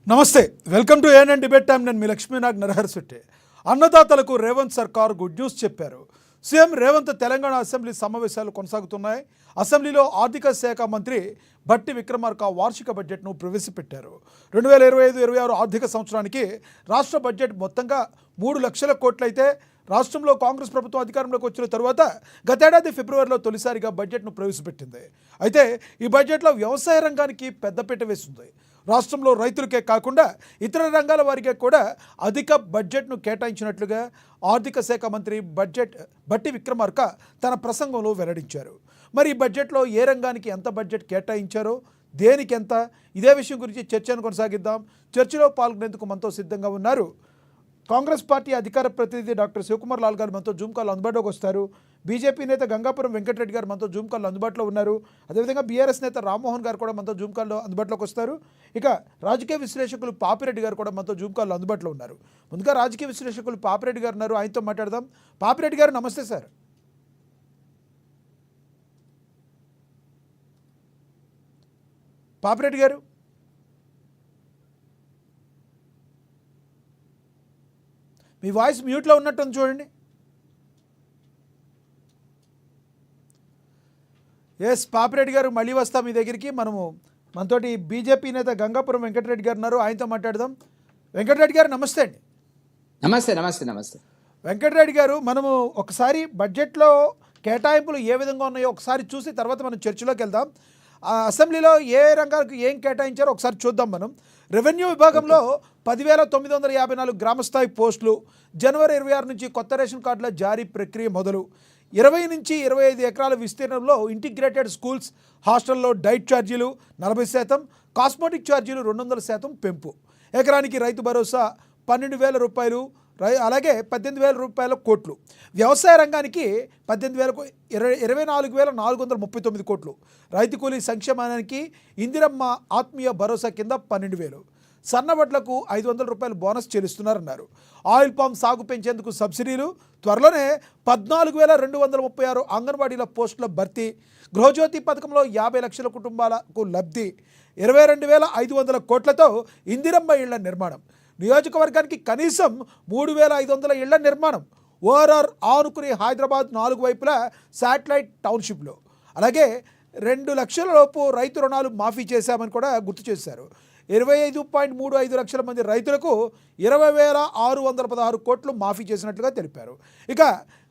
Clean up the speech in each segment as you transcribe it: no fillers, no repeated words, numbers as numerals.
నమస్తే, welcome to ANN debate time. నేను మీ లక్ష్మీనాగ్ నరహర్శెట్టి. అన్నదాతలకు రేవంత్ సర్కార్ గుడ్ న్యూస్ చెప్పారు. సీఎం రేవంత్ తెలంగాణ అసెంబ్లీ సమావేశాలు కొనసాగుతున్నాయి. అసెంబ్లీలో ఆర్థిక శాఖ మంత్రి బట్టి విక్రమార్క వార్షిక బడ్జెట్ను ప్రవేశపెట్టారు. 2025-26 ఆర్థిక సంవత్సరానికి రాష్ట్ర బడ్జెట్ మొత్తంగా 3 లక్షల కోట్లయితే రాష్ట్రంలో కాంగ్రెస్ ప్రభుత్వం అధికారంలోకి వచ్చిన తరువాత గతేడాది ఫిబ్రవరిలో తొలిసారిగా బడ్జెట్ను ప్రవేశపెట్టింది. అయితే ఈ బడ్జెట్లో వ్యవసాయ రంగానికి పెద్దపీట వేస్తుంది. రాష్ట్రంలో రైతులకే కాకుండా ఇతర రంగాల వారికి కూడా అధిక బడ్జెట్ను కేటాయించినట్లుగా ఆర్థిక శాఖ మంత్రి బట్టి విక్రమార్క తన ప్రసంగంలో వెల్లడించారు. మరి ఈ బడ్జెట్లో ఏ రంగానికి ఎంత బడ్జెట్ కేటాయించారో, దేనికి ఎంత, ఇదే విషయం గురించి చర్చను కొనసాగిద్దాం. చర్చలో పాల్గొనేందుకు మనతో సిద్ధంగా ఉన్నారు కాంగ్రెస్ పార్టీ అధికార ప్రతినిధి డాక్టర్ శివకుమార్ లాల్ గారు మనతో జూమ్ కాల్ అందుబాటులోకి వస్తారు. బీజేపీ నేత గంగాపురం వెంకటరెడ్డి గారు మనతో జూమ్ కాల్లో అందుబాటులో ఉన్నారు. అదేవిధంగా బీఆర్ఎస్ నేత రామ్మోహన్ గారు కూడా మనతో జూమ్ కాల్లో అందుబాటులోకి వస్తారు. ఇక రాజకీయ విశ్లేషకులు పాపిరెడ్డి గారు కూడా మనతో జూమ్ కాల్లో అందుబాటులో ఉన్నారు. ముందుగా రాజకీయ విశ్లేషకులు పాపిరెడ్డి గారు ఉన్నారు, ఆయనతో మాట్లాడదాం. పాపిరెడ్డి గారు నమస్తే సార్. పాపిరెడ్డి గారు మీ వాయిస్ మ్యూట్లో ఉన్నట్టుంది చూడండి. ఎస్ పాపిరెడ్డి గారు, మళ్ళీ వస్తాం మీ దగ్గరికి. మనతోటి బీజేపీ నేత గంగాపురం వెంకటరెడ్డి గారు ఉన్నారు, ఆయనతో మాట్లాడదాం. వెంకటరెడ్డి గారు నమస్తే అండి. నమస్తే నమస్తే నమస్తే వెంకటరెడ్డి గారు, మనము ఒకసారి బడ్జెట్లో కేటాయింపులు ఏ విధంగా ఉన్నాయో ఒకసారి చూసి తర్వాత మనం చర్చలోకి వెళ్దాం. అసెంబ్లీలో ఏ రంగాలకు ఏం కేటాయించారో ఒకసారి చూద్దాం. మనం రెవెన్యూ విభాగంలో 10,954 గ్రామస్థాయి పోస్టులు, జనవరి 26 నుంచి కొత్త రేషన్ కార్డుల జారీ ప్రక్రియ మొదలు, 20 నుంచి 25 ఎకరాల విస్తీర్ణంలో ఇంటిగ్రేటెడ్ స్కూల్స్ హాస్టల్లో డైట్ ఛార్జీలు 40%, కాస్మెటిక్ ఛార్జీలు 200% పెంపు, ఎకరానికి రైతు భరోసా 12,000 రూపాయలు, అలాగే 18,000 రూపాయల కోట్లు, వ్యవసాయ రంగానికి 24,439 కోట్లు, రైతు కూలీ సంక్షేమానికి ఇందిరమ్మ ఆత్మీయ భరోసా కింద 12,000, సన్నవడ్లకు 500 రూపాయలు బోనస్ చెల్లిస్తున్నారన్నారు. ఆయిల్ పామ్ సాగు పెంచేందుకు సబ్సిడీలు, త్వరలోనే 14,236 అంగన్వాడీల పోస్టుల భర్తీ, గృహజ్యోతి పథకంలో 50 లక్షల కుటుంబాలకు లబ్ధి, 22,500 కోట్లతో ఇందిరమ్మ ఇళ్ల నిర్మాణం, నియోజకవర్గానికి కనీసం 3,500 ఇళ్ల నిర్మాణం, ఓఆర్ఆర్ ఆనుకుని హైదరాబాద్ 4 వైపులా శాటిలైట్ టౌన్షిప్లో, అలాగే 2 లక్షల లోపు రైతు రుణాలు మాఫీ చేశామని కూడా గుర్తు చేశారు. 25.35 లక్షల మంది రైతులకు 20,616 కోట్లు మాఫీ చేసినట్లుగా తెలిపారు. ఇక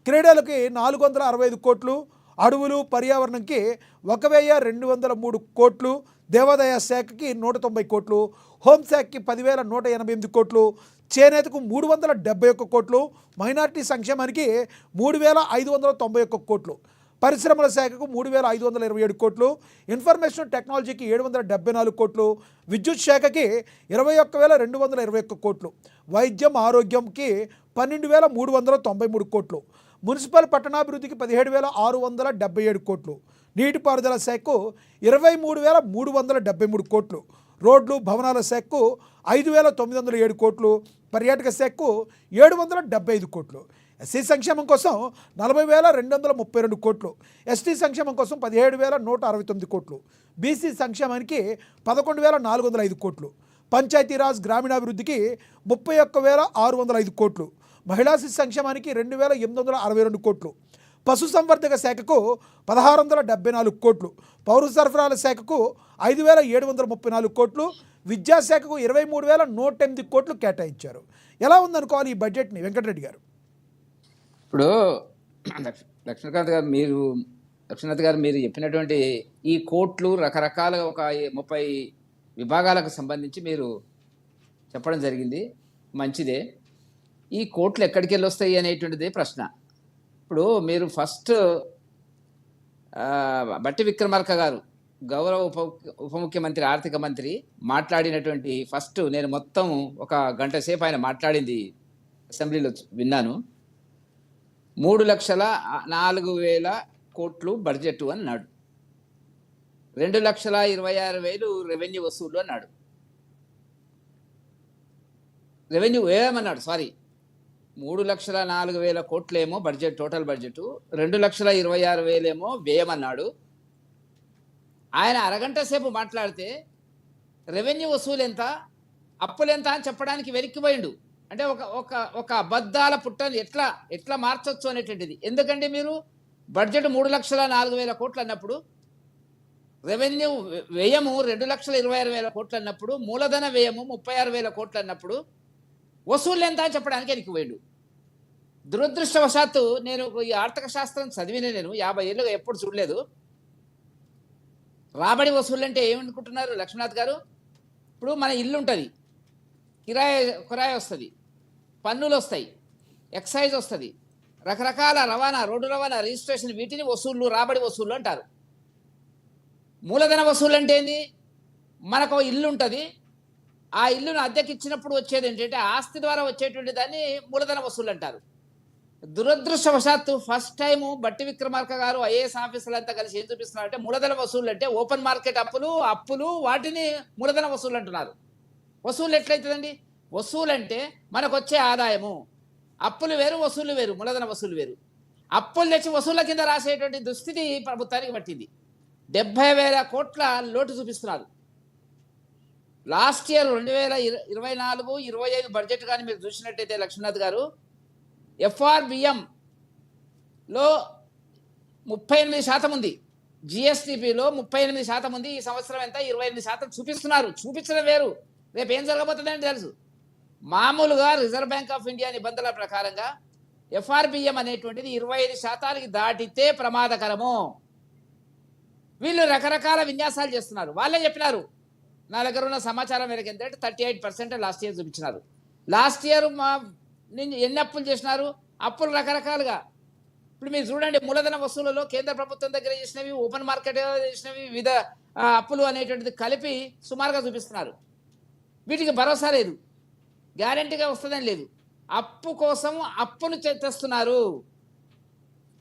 క్రీడలకి 465 కోట్లు, అడవులు పర్యావరణంకి 1,203 కోట్లు, దేవాదాయ శాఖకి 190 కోట్లు, హోంశాఖకి 10,188 కోట్లు, చేనేతకు 371 కోట్లు, మైనార్టీ సంక్షేమానికి 3,591 కోట్లు, పరిశ్రమల శాఖకు 3,527 కోట్లు, ఇన్ఫర్మేషన్ టెక్నాలజీకి 774 కోట్లు, విద్యుత్ శాఖకి 21,221 కోట్లు, వైద్యం ఆరోగ్యంకి 12,393 కోట్లు, మున్సిపల్ పట్టణాభివృద్ధికి 17,677 కోట్లు, నీటిపారుదల శాఖకు 23,373 కోట్లు, రోడ్లు భవనాల శాఖకు 5,907 కోట్లు, పర్యాటక శాఖకు 775 కోట్లు, ఎస్సీ సంక్షేమం కోసం 40,232 కోట్లు, ఎస్టీ సంక్షేమం కోసం 17,169 కోట్లు, బీసీ సంక్షేమానికి 11,405 కోట్లు, పంచాయతీరాజ్ గ్రామీణాభివృద్ధికి 31,605 కోట్లు, మహిళా శిశు సంక్షేమానికి 2,862 కోట్లు, పశుసంవర్ధక శాఖకు 1,674 కోట్లు, పౌర సరఫరాల శాఖకు 5,734 కోట్లు, విద్యాశాఖకు 23,108 కోట్లు కేటాయించారు. ఎలా ఉందనుకోవాలి ఈ బడ్జెట్ని వెంకటరెడ్డి గారు? ఇప్పుడు లక్ష్మీనాథ్ గారు మీరు చెప్పినటువంటి ఈ కోట్లు రకరకాలుగా ఒక 30 విభాగాలకు సంబంధించి మీరు చెప్పడం జరిగింది, మంచిదే. ఈ కోట్లు ఎక్కడికి వెళ్ళి వస్తాయి అనేటువంటిది ప్రశ్న. ఇప్పుడు మీరు ఫస్ట్ బట్టి విక్రమార్క గారు గౌరవ ఉప ముఖ్యమంత్రి ఆర్థిక మంత్రి మాట్లాడినటువంటి ఫస్ట్ నేను మొత్తం 1 గంట సేపు ఆయన మాట్లాడింది అసెంబ్లీలో విన్నాను. 3,04,000 కోట్లు బడ్జెట్ అన్నాడు, 2,26,000 రెవెన్యూ వసూళ్ళు అన్నాడు, రెవెన్యూ వ్యయమన్నాడు. 3,04,000 కోట్లేమో బడ్జెట్, టోటల్ బడ్జెట్, 2,26,000 ఏమో వ్యయమన్నాడు. ఆయన అరగంట సేపు మాట్లాడితే రెవెన్యూ వసూలు ఎంత, అప్పులు ఎంత అని చెప్పడానికి వెనక్కిపోయిండు. అంటే ఒక ఒక ఒక అబద్ధాల పుట్టని ఎట్లా ఎట్లా మార్చొచ్చు అనేటువంటిది. ఎందుకంటే మీరు బడ్జెట్ 3,04,000 అన్నప్పుడు, రెవెన్యూ వ్యయము 2,26,000 అన్నప్పుడు, మూలధన వ్యయము 36,000 అన్నప్పుడు వసూళ్ళు ఎంత అని చెప్పడానికి వెనక్కిపోయిండు. దురదృష్టవశాత్తు నేను ఈ ఆర్థిక శాస్త్రం చదివిన నేను 50 ఏళ్ళుగా ఎప్పుడు చూడలేదు. రాబడి వసూళ్ళు అంటే ఏమనుకుంటున్నారు లక్ష్మీనాథ్ గారు? ఇప్పుడు మన ఇల్లు ఉంటుంది, కిరాయి వస్తుంది, పన్నులు వస్తాయి, ఎక్సైజ్ వస్తుంది, రకరకాల రవాణా, రోడ్డు రవాణా, రిజిస్ట్రేషన్, వీటిని వసూళ్ళు, రాబడి వసూళ్ళు అంటారు. మూలధన వసూళ్ళు అంటే ఏంది? మనకు ఇల్లు ఉంటుంది, ఆ ఇల్లును అద్దెకి ఇచ్చినప్పుడు వచ్చేది ఏంటంటే ఆస్తి ద్వారా వచ్చేటువంటి దాన్ని మూలధన వసూళ్ళు అంటారు. దురదృష్టవశాత్తు ఫస్ట్ టైము బట్టి విక్రమార్క గారు ఐఏఎస్ ఆఫీసర్లంతా కలిసి ఏం చూపిస్తున్నారంటే మూలధన వసూళ్ళు అంటే ఓపెన్ మార్కెట్ అప్పులు వాటిని మూలధన వసూళ్ళు అంటున్నారు. వసూలు ఎట్లయితుందండి? వసూలు అంటే మనకు వచ్చే ఆదాయము. అప్పులు వేరు, వసూలు వేరు, మూలధన వసూలు వేరు. అప్పులు తెచ్చి వసూళ్ళ కింద రాసేటువంటి దుస్థితి ప్రభుత్వానికి పట్టింది. 70,000 కోట్ల లోటు చూపిస్తున్నారు. లాస్ట్ ఇయర్ 2024-25 బడ్జెట్ కానీ మీరు చూసినట్టయితే లక్ష్మీనాథ్ గారు, ఎఫ్ఆర్బిఎంలో 38% ఉంది, జిఎస్టిపిలో 38% ఉంది. ఈ సంవత్సరం ఎంత? 28% చూపిస్తున్నారు. చూపించడం వేరు, రేపు ఏం జరగబోతుందని తెలుసు. మామూలుగా రిజర్వ్ బ్యాంక్ ఆఫ్ ఇండియా నిబంధనల ప్రకారంగా ఎఫ్ఆర్బిఎం అనేటువంటిది 25% దాటితే ప్రమాదకరము. వీళ్ళు రకరకాల విన్యాసాలు చేస్తున్నారు. వాళ్ళే చెప్పినారు, నా దగ్గర ఉన్న సమాచారం మేరకు ఏంటంటే 38% లాస్ట్ ఇయర్ చూపించినారు. లాస్ట్ ఇయర్ ఎన్ని అప్పులు చేసినారు? అప్పులు రకరకాలుగా. ఇప్పుడు మీరు చూడండి, మూలధన వసూళ్లలో కేంద్ర ప్రభుత్వం దగ్గర చేసినవి, ఓపెన్ మార్కెట్ చేసినవి, వివిధ అప్పులు అనేటువంటిది కలిపి సుమారుగా చూపిస్తున్నారు. వీటికి భరోసా లేదు, గ్యారంటీగా వస్తుందని లేదు. అప్పు కోసం అప్పును తెస్తున్నారు.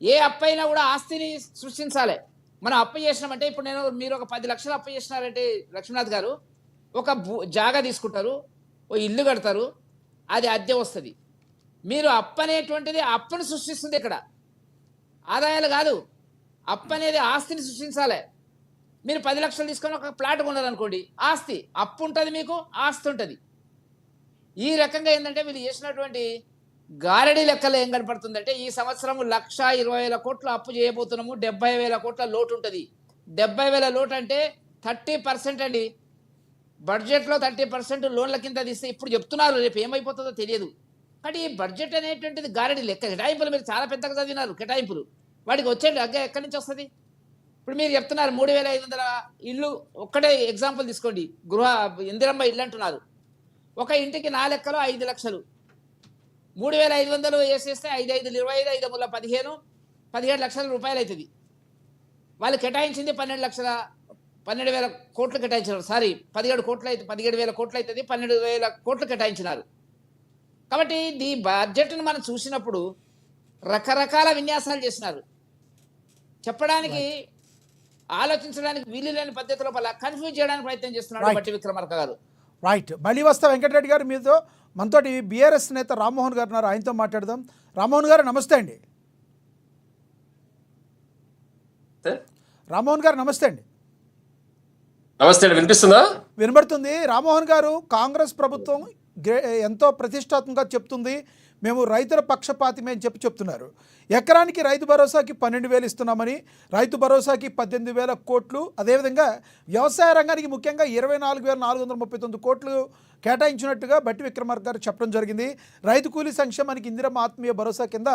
ఏ అప్పు అయినా కూడా ఆస్తిని సృష్టించాలి. మనం అప్పు చేసినామంటే, ఇప్పుడు మీరు ఒక 10 లక్షలు అప్పు చేసినారంటే లక్ష్మీనాథ్ గారు, ఒక జాగా తీసుకుంటారు, ఓ ఇల్లు కడతారు, అది అద్దె వస్తుంది. మీరు అప్పు అనేటువంటిది అప్పును సృష్టిస్తుంది. ఇక్కడ ఆదాయాలు కాదు, అప్పు అనేది ఆస్తిని సృష్టించాలి. మీరు 10 లక్షలు తీసుకొని ఒక ప్లాట్ కొన్నారనుకోండి, ఆస్తి. అప్పు ఉంటుంది, మీకు ఆస్తి ఉంటుంది. ఈ రకంగా ఏంటంటే వీళ్ళు చేసినటువంటి గారడీ లెక్కలు ఏం కనపడుతుందంటే, ఈ సంవత్సరం 1,20,000 కోట్లు అప్పు చేయబోతున్నాము, 70,000 కోట్ల లోటు ఉంటుంది. 70,000 లోటు అంటే 30% అండి. బడ్జెట్లో 30% లోన్ల కింద తీస్తే ఇప్పుడు చెప్తున్నారు, రేపు ఏమైపోతుందో తెలియదు. కానీ ఈ బడ్జెట్ అనేటువంటిది గారడీ లెక్క. కేటాయింపులు మీరు చాలా పెద్దగా చదివినారు, కేటాయింపులు. వాటికి వచ్చే అగ్గ ఎక్కడి నుంచి వస్తుంది? ఇప్పుడు మీరు చెప్తున్నారు 3,500 ఇల్లు, ఒక్కటే ఎగ్జాంపుల్ తీసుకోండి, ఇందిరమ్మ ఇల్లు అంటున్నారు. ఒక ఇంటికి నా లెక్కలో 5 లక్షలు, 3,500 వేసేస్తే 5,500 25, 5,15, 17 లక్షల రూపాయలు అవుతుంది. వాళ్ళు కేటాయించింది 12,000 కోట్లు కేటాయించినారు. సారీ, 17 కోట్లు అయితే 17,000 కోట్లు అవుతుంది, 12,000 కోట్లు కేటాయించినారు. కాబట్టి ఈ బడ్జెట్ను మనం చూసినప్పుడు రకరకాల విన్యాసాలు చేసినారు. చెప్పడానికి, ఆలోచించడానికి వీలు లేని పద్ధతిలో కన్ఫ్యూజ్ చేయడానికి ప్రయత్నం చేస్తున్నాడు బట్టి విక్రమార్క గారు. రైట్. మళ్ళీ వస్తా వెంకటరెడ్డి గారు, మీతో మనతోటి బీఆర్ఎస్ నేత రామ్మోహన్ గారు ఉన్నారు, ఆయనతో మాట్లాడదాం. రామ్మోహన్ గారు నమస్తే అండి. రామ్మోహన్ గారు నమస్తే అండి. నమస్తే అండి, వినిపిస్తుందా? వినబడుతుంది. రామ్మోహన్ గారు, కాంగ్రెస్ ప్రభుత్వం ఎంతో ప్రతిష్టాత్మకంగా చెప్తుంది, మేము రైతుల పక్షపాతమే అని చెప్తున్నారు. ఎకరానికి రైతు భరోసాకి 12,000 ఇస్తున్నామని, రైతు భరోసాకి 18,000 కోట్లు, అదేవిధంగా వ్యవసాయ రంగానికి ముఖ్యంగా 24,439 కోట్లు కేటాయించినట్టుగా బట్టి విక్రమార్క గారు చెప్పడం జరిగింది. రైతు కూలీ సంక్షేమానికి ఇందిరమ్మ ఆత్మీయ భరోసా కింద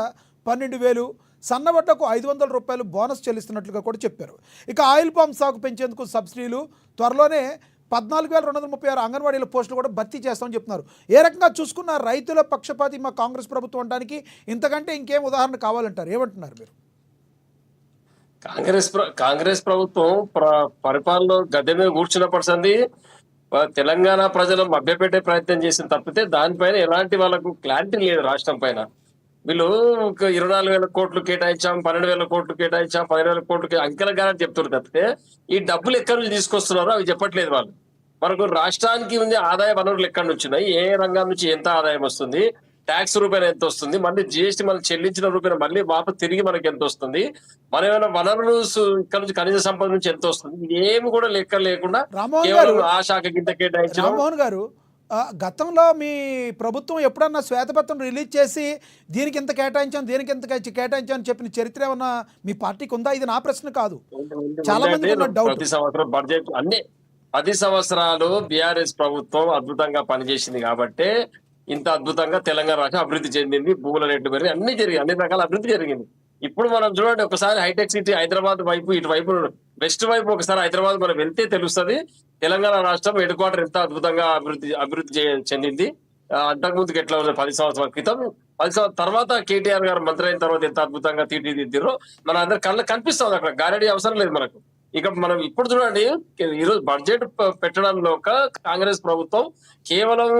12,000, సన్నబట్టకు 500 రూపాయలు బోనస్ చెల్లిస్తున్నట్లుగా కూడా చెప్పారు. ఇక ఆయిల్ పామ్ సాగు పెంచేందుకు సబ్సిడీలు, త్వరలోనే 14,236 అంగన్వాడీల పోస్టులు కూడా భర్తీ చేస్తామని చెప్తున్నారు. ఏ రకంగా చూసుకున్న రైతుల పక్షపాతి మా కాంగ్రెస్ ప్రభుత్వం అనడానికి ఇంతకంటే ఇంకేం ఉదాహరణ కావాలంటారు? ఏమంటున్నారు మీరు? కాంగ్రెస్ ప్రభుత్వం పరిపాలన గద్దె మీద కూర్చున్నప్పటి సంది తెలంగాణ ప్రజలు మభ్యపెట్టే ప్రయత్నం చేసిన తప్పితే దానిపైన ఎలాంటి వాళ్ళకు క్లారిటీ లేదు రాష్ట్రం పైన. వీళ్ళు 24,000 కోట్లు కేటాయించాం, 12,000 కోట్లు కేటాయించాం, 10,000 కోట్లు అంకెల గారని చెప్తున్నారు తప్పితే ఈ డబ్బులు ఎక్కడి నుంచి తీసుకొస్తున్నారో అవి చెప్పట్లేదు వాళ్ళు. మనకు రాష్ట్రానికి ఉంది ఆదాయ వనరులు ఎక్కడి నుంచి ఉన్నాయి, ఏ రంగం నుంచి ఎంత ఆదాయం వస్తుంది, ట్యాక్స్ రూపాయలు ఎంత వస్తుంది, మళ్ళీ జిఎస్టీ మనం చెల్లించిన రూపాయలు మళ్ళీ వాపసు తిరిగి మనకి ఎంత వస్తుంది, మన ఏమైనా వనరులు ఇక్కడ నుంచి ఖనిజ సంపద నుంచి ఎంత వస్తుంది, ఏమి కూడా లెక్క లేకుండా కేవలం ఆ శాఖకి ఇంత కేటాయించాం. రామ్మోహన్ గారు, గతంలో మీ ప్రభుత్వం ఎప్పుడన్నా శ్వేతపత్రం రిలీజ్ చేసి దీనికి ఇంత కేటాయించాం దీనికి ఇంత కేటాయించాం అని చెప్పిన చరిత్ర ఏమన్నా మీ పార్టీకి ఉందా? ఇది నా ప్రశ్న కాదు, చాలా మందికి ఉన్న డౌట్. ప్రతి సంవత్సరం బడ్జెట్ అన్ని 10 సంవత్సరాలు బీఆర్ఎస్ ప్రభుత్వం అద్భుతంగా పనిచేసింది కాబట్టి ఇంత అద్భుతంగా తెలంగాణ రాష్ట్రం అభివృద్ధి చెందింది. భూముల రేట్లు పెరిగి అన్ని జరిగింది, అన్ని రకాల అభివృద్ధి జరిగింది. ఇప్పుడు మనం చూడండి, ఒకసారి హైటెక్ సిటీ హైదరాబాద్ వైపు, ఇటువైపు వెస్ట్ వైపు ఒకసారి హైదరాబాద్ మనం వెళ్తే తెలుస్తుంది తెలంగాణ రాష్ట్రం హెడ్ క్వార్టర్ ఎంత అద్భుతంగా అభివృద్ధి చెందింది. అంతకుముందుకు ఎట్లా ఉంది 10 సంవత్సరాల క్రితం, 10 సంవత్సరాల తర్వాత కేటీఆర్ గారు మంత్రి అయిన తర్వాత ఎంత అద్భుతంగా తీర్చిదిద్దారో మన అందరి కళ్ళ కనిపిస్తుంది. అక్కడ గారడీ అవసరం లేదు మనకు. ఇక మనం ఇప్పుడు చూడండి, ఈరోజు బడ్జెట్ పెట్టడంలో కాంగ్రెస్ ప్రభుత్వం కేవలం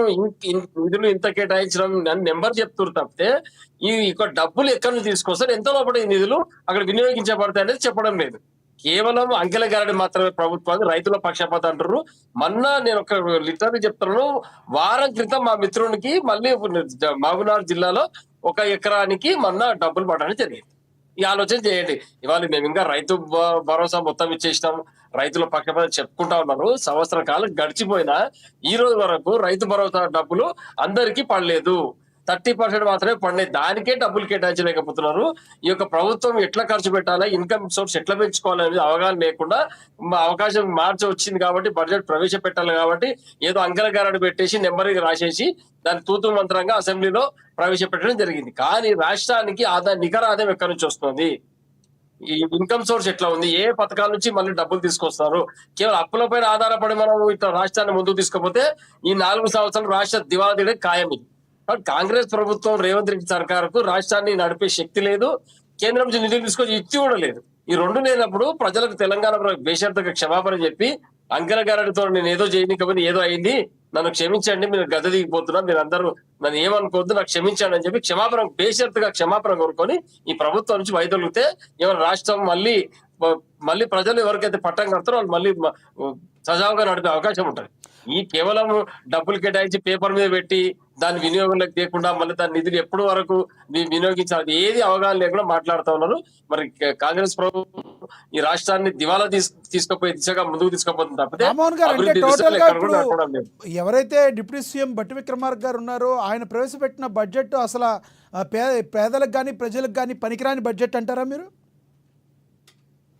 నిధులు ఇంత కేటాయించడం అని నెంబర్ చెప్తున్నారు తప్పితే ఈ డబ్బులు ఎక్కడి నుంచి తీసుకొస్తారు, ఎంత లోపల ఈ నిధులు అక్కడ వినియోగించబడతాయి అనేది చెప్పడం లేదు. కేవలం అంకెల గారడి మాత్రమే ప్రభుత్వాన్ని రైతుల పక్షపాత అంటారు. మొన్న నేను ఒక లిటరరీ చెప్తున్నాను, వారం క్రితం మా మిత్రునికి మళ్ళీ మహబూబ్నగర్ జిల్లాలో 1 ఎకరానికి మొన్న డబ్బులు పడడం జరిగింది. ఈ ఆలోచన చేయండి. ఇవాళ మేము ఇంకా రైతు భరోసా మొత్తం ఇచ్చేసినాం, రైతుల పక్షపాతం చెప్పుకుంటా ఉన్నారు. సంవత్సర కాలం గడిచిపోయినా ఈ రోజు వరకు రైతు భరోసా డబ్బులు అందరికీ పడలేదు. 30% మాత్రమే పడినాయి. దానికే డబ్బులు కేటాయించలేకపోతున్నారు. ఈ యొక్క ప్రభుత్వం ఎట్లా ఖర్చు పెట్టాలా, ఇన్కమ్ సోర్స్ ఎట్లా పెంచుకోవాలనేది అవగాహన లేకుండా అవకాశం మార్చి వచ్చింది కాబట్టి బడ్జెట్ ప్రవేశపెట్టాలి కాబట్టి ఏదో అంకెల గారడి పెట్టేసి నెంబర్గా రాసేసి దాని తూతు మంత్రంగా అసెంబ్లీలో ప్రవేశపెట్టడం జరిగింది. కానీ రాష్ట్రానికి నికర ఆదాయం ఎక్కడి నుంచి వస్తుంది, ఈ ఇన్కమ్ సోర్స్ ఎట్లా ఉంది, ఏ పథకాల నుంచి మళ్ళీ డబ్బులు తీసుకొస్తారు, కేవలం అప్పులపైన ఆధారపడి మనం ఇట్లా రాష్ట్రాన్ని ముందుకు తీసుకపోతే ఈ 4 సంవత్సరాలు రాష్ట్ర దివాళా ఖాయం. ఇది కాంగ్రెస్ ప్రభుత్వం రేవంత్ రెడ్డి సర్కారుకు రాష్ట్రాన్ని నడిపే శక్తి లేదు, కేంద్రం నుంచి నిధులు తీసుకొచ్చి యుక్తి కూడా లేదు. ఈ రెండు లేనప్పుడు ప్రజలకు తెలంగాణ బేషరతుగా క్షమాపణ చెప్పి అంకెల గారితో నేను ఏదో చేయనికమని ఏదో అయింది, నన్ను క్షమించండి, మీరు గద దిగిపోతున్నా, మీరు అందరూ నన్ను ఏమనుకోవద్దు, నాకు క్షమించండి అని చెప్పి బేషరతుగా క్షమాపణ కోరుకొని ఈ ప్రభుత్వం నుంచి వైదొలిగితే ఏమైనా రాష్ట్రం మళ్ళీ ప్రజలు ఎవరికైతే పట్టం కడతారో వాళ్ళు మళ్ళీ సజావుగా నడిపే అవకాశం ఉంటుంది. ఈ కేవలం డబ్బులు కేటాయించి పేపర్ మీద పెట్టి దాని వినియోగంలోకి తీయకుండా మళ్ళీ దాని నిధులు ఎప్పుడు వరకు వినియోగించాలి ఏది అవగాహన లేకుండా మాట్లాడుతూ ఉన్నారు. మరి కాంగ్రెస్ ప్రభుత్వం ఈ రాష్ట్రాన్ని దివాలా తీసుకుపోయే దిశగా ముందుకు తీసుకుపోతుంది తప్పితే ఎవరైతే డిప్యూటీ సీఎం బట్టి విక్రమార్క గారు ఉన్నారో ఆయన ప్రవేశపెట్టిన బడ్జెట్ అసలు పేదలకు కానీ ప్రజలకు కానీ పనికిరాని బడ్జెట్ అంటారా మీరు?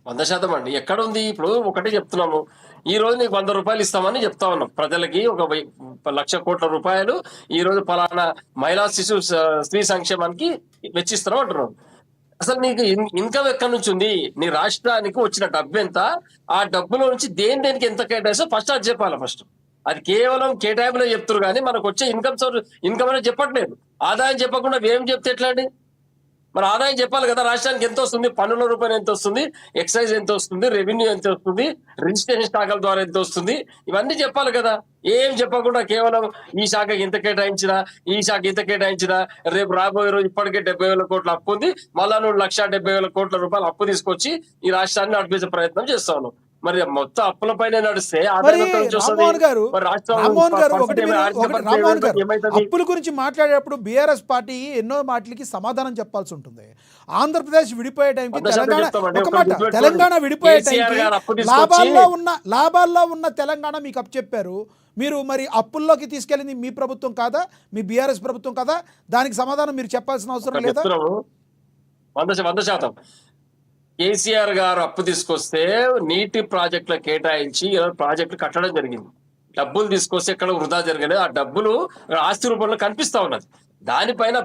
100% అండి. ఎక్కడ ఉంది? ఇప్పుడు ఒకటే చెప్తున్నాము, ఈ రోజు నీకు 100 రూపాయలు ఇస్తామని చెప్తా ఉన్నాం ప్రజలకి, 1,00,000 కోట్ల రూపాయలు ఈ రోజు పలానా మహిళా శిశు స్త్రీ సంక్షేమానికి వెచ్చిస్తున్నాం అంటున్నాం. అసలు నీకు ఇన్కమ్ ఎక్కడి నుంచి ఉంది, నీ రాష్ట్రానికి వచ్చిన డబ్బు ఎంత, ఆ డబ్బులో నుంచి దేనికి ఎంత కేటాయిస్తో ఫస్ట్ అది చెప్పాలి. ఫస్ట్ అది కేవలం కేటాయింపులో చెప్తారు కానీ మనకు వచ్చే ఇన్కమ్ అనేది చెప్పట్లేదు. ఆదాయం చెప్పకుండా ఏం చెప్తే ఎట్లా అండి? మరి ఆదాయం చెప్పాలి కదా, రాష్ట్రానికి ఎంత వస్తుంది, పన్నుల రూపాయలు ఎంత వస్తుంది, ఎక్సైజ్ ఎంత వస్తుంది, రెవెన్యూ ఎంత వస్తుంది, రిజిస్ట్రేషన్ శాఖల ద్వారా ఎంత వస్తుంది, ఇవన్నీ చెప్పాలి కదా. ఏం చెప్పకుండా కేవలం ఈ శాఖకి ఇంత కేటాయించినా, ఈ శాఖ ఇంత కేటాయించినా, రేపు రాబోయే రోజు ఇప్పటికే 70,000 కోట్ల అప్పు ఉంది, మళ్ళా నువ్వు 1,70,000 కోట్ల రూపాయలు అప్పు తీసుకొచ్చి ఈ రాష్ట్రాన్ని నడిపించే ప్రయత్నం చేస్తా ఉన్నావు. మరి మొత్తం అప్పులపైనే నడిస్తే అప్పుల గురించి మాట్లాడేటప్పుడు బీఆర్ఎస్ పార్టీ ఎన్నో మాటలకి సమాధానం చెప్పాల్సి ఉంటుంది. ఆంధ్రప్రదేశ్ విడిపోయే టైంకి తెలంగాణ విడిపోయే టైంకి లాభాల్లో ఉన్న తెలంగాణ మీకు అప్పచెప్పారు. మీరు మరి అప్పుల్లోకి తీసుకెళ్ళింది మీ ప్రభుత్వం కాదా, మీ బీఆర్ఎస్ ప్రభుత్వం కాదా? దానికి సమాధానం మీరు చెప్పాల్సిన అవసరం లేదా? 100% కేసీఆర్ గారు అప్పు తీసుకొస్తే నీటి ప్రాజెక్టుల కేటాయించి ప్రాజెక్టులు కట్టడం జరిగింది. డబ్బులు తీసుకొస్తే ఎక్కడ వృధా జరగలేదు. ఆ డబ్బులు ఆస్తి రూపంలో కనిపిస్తా ఉన్నది. దానిపైన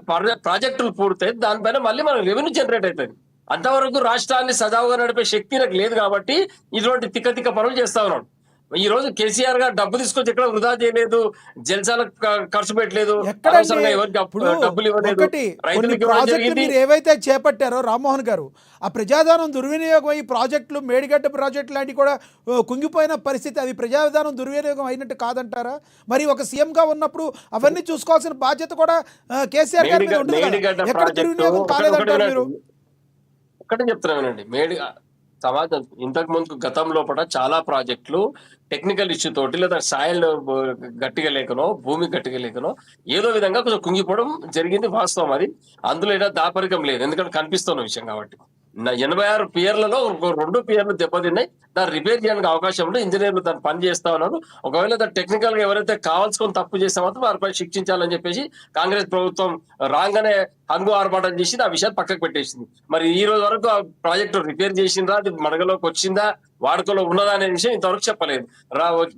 ప్రాజెక్టులు పూర్తయి దానిపైన మళ్ళీ మనకు రెవెన్యూ జనరేట్ అవుతుంది. అంతవరకు రాష్ట్రాన్ని సజావుగా నడిపే శక్తి నాకు లేదు కాబట్టి ఇటువంటి తిక్క పనులు చేస్తా ఉన్నాడు. ఈ రోజు కేసీఆర్ గారు డబ్బు తీసుకొచ్చి ఎక్కడ వృధా చేయలేదు, జల్సాలకు ఖర్చు పెట్టలేదు, డబ్బులు ఇవ్వలేదు. మీరు ఏవైతే చేపట్టారో రామ్మోహన్ గారు, ఆ ప్రజాధనం దుర్వినియోగం అయ్యి ప్రాజెక్టులు, మేడిగడ్డ ప్రాజెక్టు లాంటివి కూడా కుంగిపోయిన పరిస్థితి, అవి ప్రజాధనం దుర్వినియోగం అయినట్టు కాదంటారా? మరి ఒక సీఎంగా ఉన్నప్పుడు అవన్నీ చూసుకోవాల్సిన బాధ్యత కూడా కేసీఆర్ గారి మీద ఉంటుంది కదా. ఎక్కడ దుర్వినియోగం కాలేదంటారు మీరు? ఒక్కటే చెప్తున్నానండి, సమాజం ఇంతకు ముందు గతంలో కూడా చాలా ప్రాజెక్టులు టెక్నికల్ ఇష్యూ తోటి లేదా సాయిల్ గట్టిగా లేకనో భూమి గట్టిగా లేకనో ఏదో విధంగా కొంచెం కుంగిపోవడం జరిగింది. వాస్తవం అది, అందులో ఏదో దాపరికం లేదు, ఎందుకంటే కనిపిస్తున్న విషయం కాబట్టి. 86 పియర్లలో ఒక 2 పియర్లు దెబ్బతిన్నాయి. దాన్ని రిపేర్ చేయడానికి అవకాశం ఉంది. ఇంజనీర్లు దాన్ని పని చేస్తా ఉన్నారు. ఒకవేళ దాన్ని టెక్నికల్ గా ఎవరైతే కావాల్సుకొని తప్పు చేస్తే మాత్రం వారిపై శిక్షించాలని చెప్పేసి కాంగ్రెస్ ప్రభుత్వం రాగానే హంగు ఆర్భాటం చేసి ఆ విషయాన్ని పక్కకు పెట్టేసింది. మరి ఈ రోజు వరకు ఆ ప్రాజెక్టు రిపేర్ చేసిందా, అది మడగలోకి వచ్చిందా, వాడుకలో ఉన్నదా అనే విషయం ఇంతవరకు చెప్పలేదు.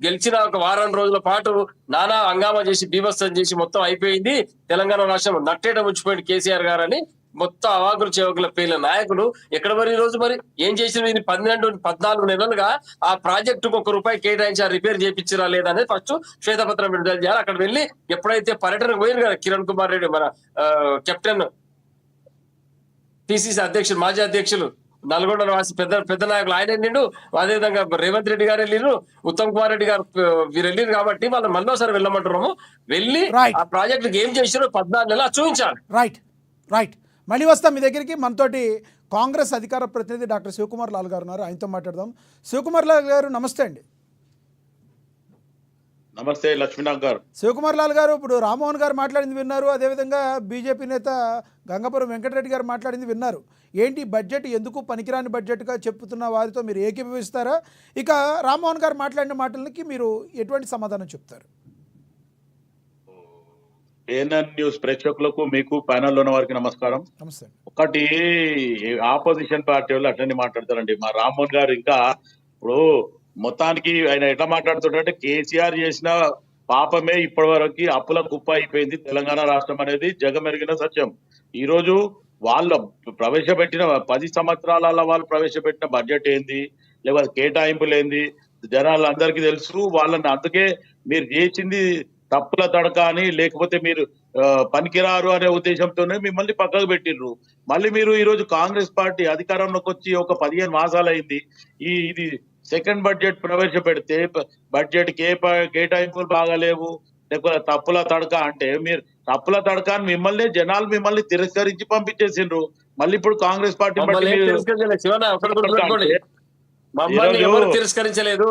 గెలిచిన ఒక వారం రోజుల పాటు నానా హంగామా చేసి బీభత్సం చేసి మొత్తం అయిపోయింది, తెలంగాణ రాష్ట్రం నట్టేట ముచ్చిపోయింది కేసీఆర్ గారు అని మొత్తం అవాకులు చెవకుల పేర్ల నాయకులు ఎక్కడ మరి ఈ రోజు మరి ఏం చేసిన 14 నెలలుగా ఆ ప్రాజెక్టుకు ₹1 కేటాయించి రిపేర్ చేయించరా లేదా అనేది ఫస్ట్ శ్వేతపత్రం విడుదల చేయాలి. అక్కడ వెళ్ళి ఎప్పుడైతే పర్యటనకు పోయింది కదా కిరణ్ కుమార్ రెడ్డి, మన కెప్టెన్ పిసిసి అధ్యక్షులు, మాజీ అధ్యక్షులు, నల్గొండ వాసి పెద్ద నాయకులు ఆయన వెళ్ళిండు, అదేవిధంగా రేవంత్ రెడ్డి గారు వెళ్ళిండ్రు, ఉత్తమ్ కుమార్ రెడ్డి గారు వీరు వెళ్ళిండ్రు. కాబట్టి వాళ్ళు మళ్ళీ ఒకసారి వెళ్ళమంటున్నాము. వెళ్ళి ఆ ప్రాజెక్టుకి ఏం చేసిరో 14 నెలలు చూపించాలి. రైట్ మళ్ళీ వస్తాం మీ దగ్గరికి. మనతోటి కాంగ్రెస్ అధికార ప్రతినిధి డాక్టర్ శివకుమార్ లాల్ గారు ఉన్నారు, ఆయనతో మాట్లాడదాం. శివకుమార్ లాల్ గారు నమస్తే అండి. నమస్తే లక్ష్మీనాథ్ గారు. శివకుమార్ లాల్ గారు, ఇప్పుడు రామ్మోహన్ గారు మాట్లాడింది విన్నారు, అదేవిధంగా బీజేపీ నేత గంగపురం వెంకటరెడ్డి గారు మాట్లాడింది విన్నారు. ఏంటి బడ్జెట్ ఎందుకు పనికిరాని బడ్జెట్గా చెప్తున్న వారితో మీరు ఏకీభవిస్తారా? ఇక రామ్మోహన్ గారు మాట్లాడిన మాటలకి మీరు ఎటువంటి సమాధానం చెప్తారు? ఏఎన్ఎన్ న్యూస్ ప్రేక్షకులకు, మీకు ప్యానెల్లో ఉన్న వారికి నమస్కారం. నమస్తే. ఒకటి ఆపోజిషన్ పార్టీ వాళ్ళు అట్లనే మాట్లాడతారండి. మా రామ్మోహన్ గారు ఇంకా ఇప్పుడు మొత్తానికి ఆయన ఎట్లా మాట్లాడుతుంటే కేసీఆర్ చేసిన పాపమే ఇప్పటి వరకు అప్పుల కుప్ప అయిపోయింది తెలంగాణ రాష్ట్రం అనేది జగమెరిగిన సత్యం. ఈ రోజు వాళ్ళు ప్రవేశపెట్టిన 10 సంవత్సరాల వాళ్ళు ప్రవేశపెట్టిన బడ్జెట్ ఏంది, లేకపోతే కేటాయింపులు ఏంది జనాలందరికీ తెలుసు. వాళ్ళని అందుకే మీరు చేసింది తప్పుల తడక అని, లేకపోతే మీరు పనికిరారు అనే ఉద్దేశంతోనే మిమ్మల్ని పక్కకు పెట్టిర్రు. మళ్ళీ మీరు ఈ రోజు కాంగ్రెస్ పార్టీ అధికారంలోకి వచ్చి ఒక 15 మాసాలు అయింది. ఇది సెకండ్ బడ్జెట్ ప్రవేశపెడితే బడ్జెట్ కేటాయింపులు బాగాలేవు, లేకపోతే తప్పుల తడక అంటే మీరు తప్పుల తడక అని జనాలు తిరస్కరించి పంపించేసిండ్రు. మళ్ళీ ఇప్పుడు కాంగ్రెస్ పార్టీ తిరస్కరించలేదు.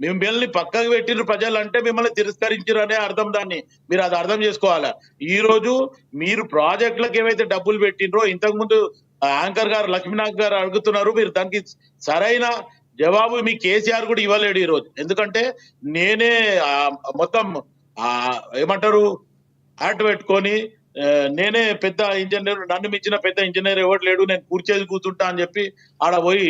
మిమ్మల్ని పక్కకు పెట్టిండ్రు ప్రజలు అంటే మిమ్మల్ని తిరస్కరించారు అనే అర్థం. దాన్ని మీరు అది అర్థం చేసుకోవాలా. ఈ రోజు మీరు ప్రాజెక్టులకు ఏవైతే డబ్బులు పెట్టిండ్రో ఇంతకు ముందు యాంకర్ గారు లక్ష్మీనాథ్ గారు అడుగుతున్నారు, మీరు దానికి సరైన జవాబు మీ కేసీఆర్ కూడా ఇవ్వలేడు ఈ రోజు. ఎందుకంటే నేనే మొత్తం ఏమంటారు యాక్ట్ పెట్టుకొని నేనే పెద్ద ఇంజనీర్, నన్ను మించిన పెద్ద ఇంజనీర్ ఎవరు లేడు, నేను కూర్చేది కూర్చుంటా అని చెప్పి ఆడ పోయి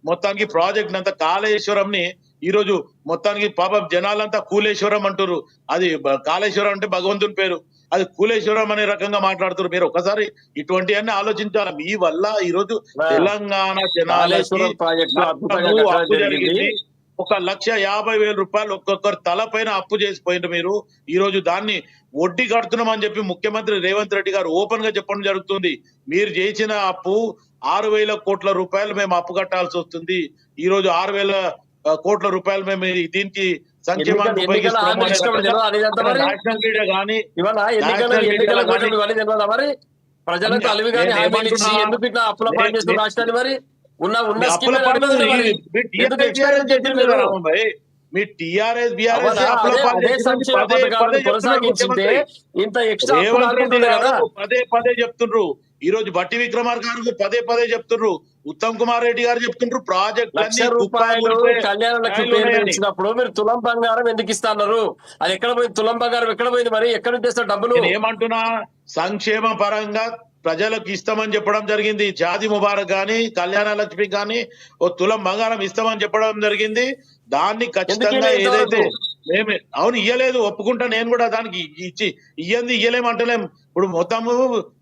మొత్తానికి ప్రాజెక్ట్ అంతా కాళేశ్వరం ని ఈ రోజు మొత్తానికి పాపం జనాలంతా కూలేశ్వరం అంటారు. అది కాళేశ్వరం అంటే భగవంతుని పేరు, అది కూలేశ్వరం అనే రకంగా మాట్లాడుతారు. మీరు ఒకసారి ఇటువంటివన్నీ ఆలోచించాలి. మీ వల్ల ఈ రోజు తెలంగాణ జనాలకి అప్పు జరిగింది. 1,50,000 ఒక్కొక్కరు తల పైన అప్పు చేసిపోయింది. మీరు ఈ రోజు దాన్ని వడ్డీ కడుతున్నామని చెప్పి ముఖ్యమంత్రి రేవంత్ రెడ్డి గారు ఓపెన్ గా చెప్పడం జరుగుతుంది. మీరు చేసిన అప్పు 6,000 కోట్ల రూపాయలు మేము అప్పు కట్టాల్సి వస్తుంది. ఈ రోజు 6,000 కోట్ల రూపాయలు మేము దీనికి సంక్షేమానికి ఉపయోగిస్తున్నాం. నేషనల్ మీడియా కానీ ప్రజలకు అలివి కానీ ఎందుకు ఇట్లా అప్పుల పాలు చేస్తున్న రాష్ట్రాన్ని మరి మీ టీఆర్ఎస్ పదే చెప్తుండ్రు. ఈ రోజు బట్టి విక్రమార్ గారు పదే చెప్తుండ్రు, ఉత్తమ్ కుమార్ రెడ్డి గారు చెప్తుండ్రు ప్రాజెక్ట్ కళ్యాణ లక్ష్మి పేరు ఇచ్చినప్పుడు మీరు తులం బంగారం ఎందుకు ఇస్తున్నారు? అది ఎక్కడ పోయింది? తులం బంగారం ఎక్కడ పోయింది? మరి ఎక్కడ నుంచి తెస్తారు డబ్బులు? ఏమంటున్నా, సంక్షేమ పరంగా ప్రజలకు ఇస్తామని చెప్పడం జరిగింది. జాది ముబారక్ గాని కళ్యాణ లక్ష్మి గాని ఓ తులం బంగారం ఇస్తామని చెప్పడం జరిగింది. దాన్ని ఖచ్చితంగా ఏదైతే మేము అవును ఇయ్యలేదు, ఒప్పుకుంటా నేను కూడా. దానికి ఇయ్యలేమంటలేం. ఇప్పుడు మొత్తము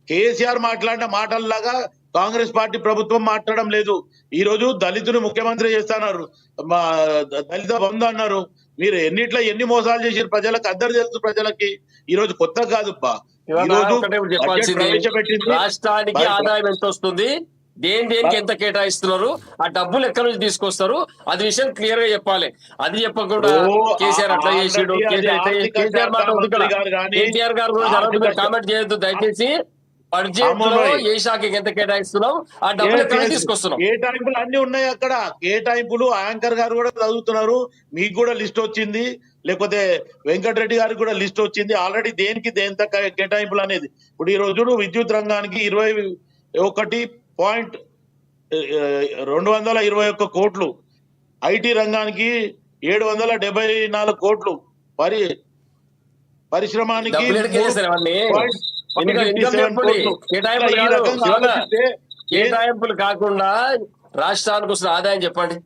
కేసీఆర్ మాట్లాడిన మాటల్లాగా కాంగ్రెస్ పార్టీ ప్రభుత్వం మాట్లాడడం లేదు. ఈ రోజు దళితుని ముఖ్యమంత్రి చేస్తున్నారు, దళిత బంధు అన్నారు. మీరు ఎన్ని మోసాలు చేసారు ప్రజలకు అందరు తెలుసు. ప్రజలకి ఈ రోజు కొత్త కాదు. రాష్ట్రానికి ఆదాయం ఎంత వస్తుంది, దేనికి ఎంత కేటాయిస్తున్నారు, ఆ డబ్బులు ఎక్కడి నుంచి తీసుకొస్తారు, అది విషయం క్లియర్ గా చెప్పాలి. అది చెప్పకుండా కేసీఆర్ అట్లా చేసాడు, కేసీఆర్ మాట కేటీఆర్ గారు కామెంట్ చేయొద్దు దయచేసి. బడ్జెట్ లో ఏ శాఖకి ఎంత కేటాయిస్తున్నాం, ఆ డబ్బులు ఎక్కడ తీసుకొస్తున్నాం. కేటాయింపులు అన్ని ఉన్నాయి అక్కడ. కేటాయింపులు యాంకర్ గారు కూడా చదువుతున్నారు, మీకు కూడా లిస్ట్ వచ్చింది. లేకపోతే వెంకటరెడ్డి గారికి కూడా లిస్ట్ వచ్చింది ఆల్రెడీ, దేనికి దేంత కేటాయింపులు అనేది. ఇప్పుడు ఈ రోజు విద్యుత్ రంగానికి 21.221 కోట్లు, ఐటీ రంగానికి 774 కోట్లు, పరిశ్రమానికి డబ్బులు ఎక్కడికి వెళ్ళేస్తారు అవన్నీ? ఇన్కమ్ 3.157 చెప్పండి. కోట్లు. కేటాయింపులు ఈ కాదు, రకంగా శివన్న. ఆలోచిస్తే కేటాయింపులు కాకుండా రాష్ట్రానికి వస్తున్న ఆదాయం చెప్పండి.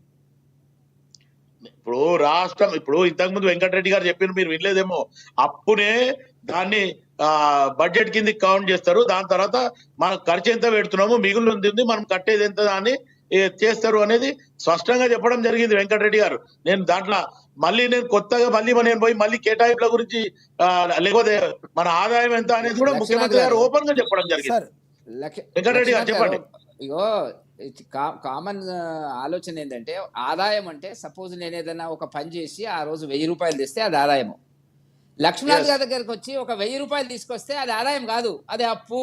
ఇప్పుడు రాష్ట్రం, ఇప్పుడు ఇంతకుముందు వెంకటరెడ్డి గారు చెప్పిన మీరు వినలేదేమో, అప్పునే దాన్ని బడ్జెట్ కింద కౌంట్ చేస్తారు, దాని తర్వాత మనం ఖర్చు ఎంత పెడుతున్నాము, మిగులు ఉంది, మనం కట్టేది ఎంత అని చేస్తారు అనేది స్పష్టంగా చెప్పడం జరిగింది వెంకటరెడ్డి గారు. నేను దాంట్లో నేను కొత్తగా నేను పోయి మళ్ళీ కేటాయింపుల గురించి లేకపోతే మన ఆదాయం ఎంత అనేది కూడా ముఖ్యమంత్రి గారు ఓపెన్ గా చెప్పడం జరిగింది. సార్ వెంకటరెడ్డి గారు చెప్పండి. ఇగో కామన్ ఆలోచన ఏంటంటే, ఆదాయం అంటే సపోజ్ నేను ఏదైనా ఒక పని చేసి ఆ రోజు 1000 రూపాయలు తెస్తే అది ఆదాయము. లక్ష్మీనాథ్ గారి దగ్గరికి వచ్చి ఒక 1000 రూపాయలు తీసుకొస్తే అది ఆదాయం కాదు, అది అప్పు.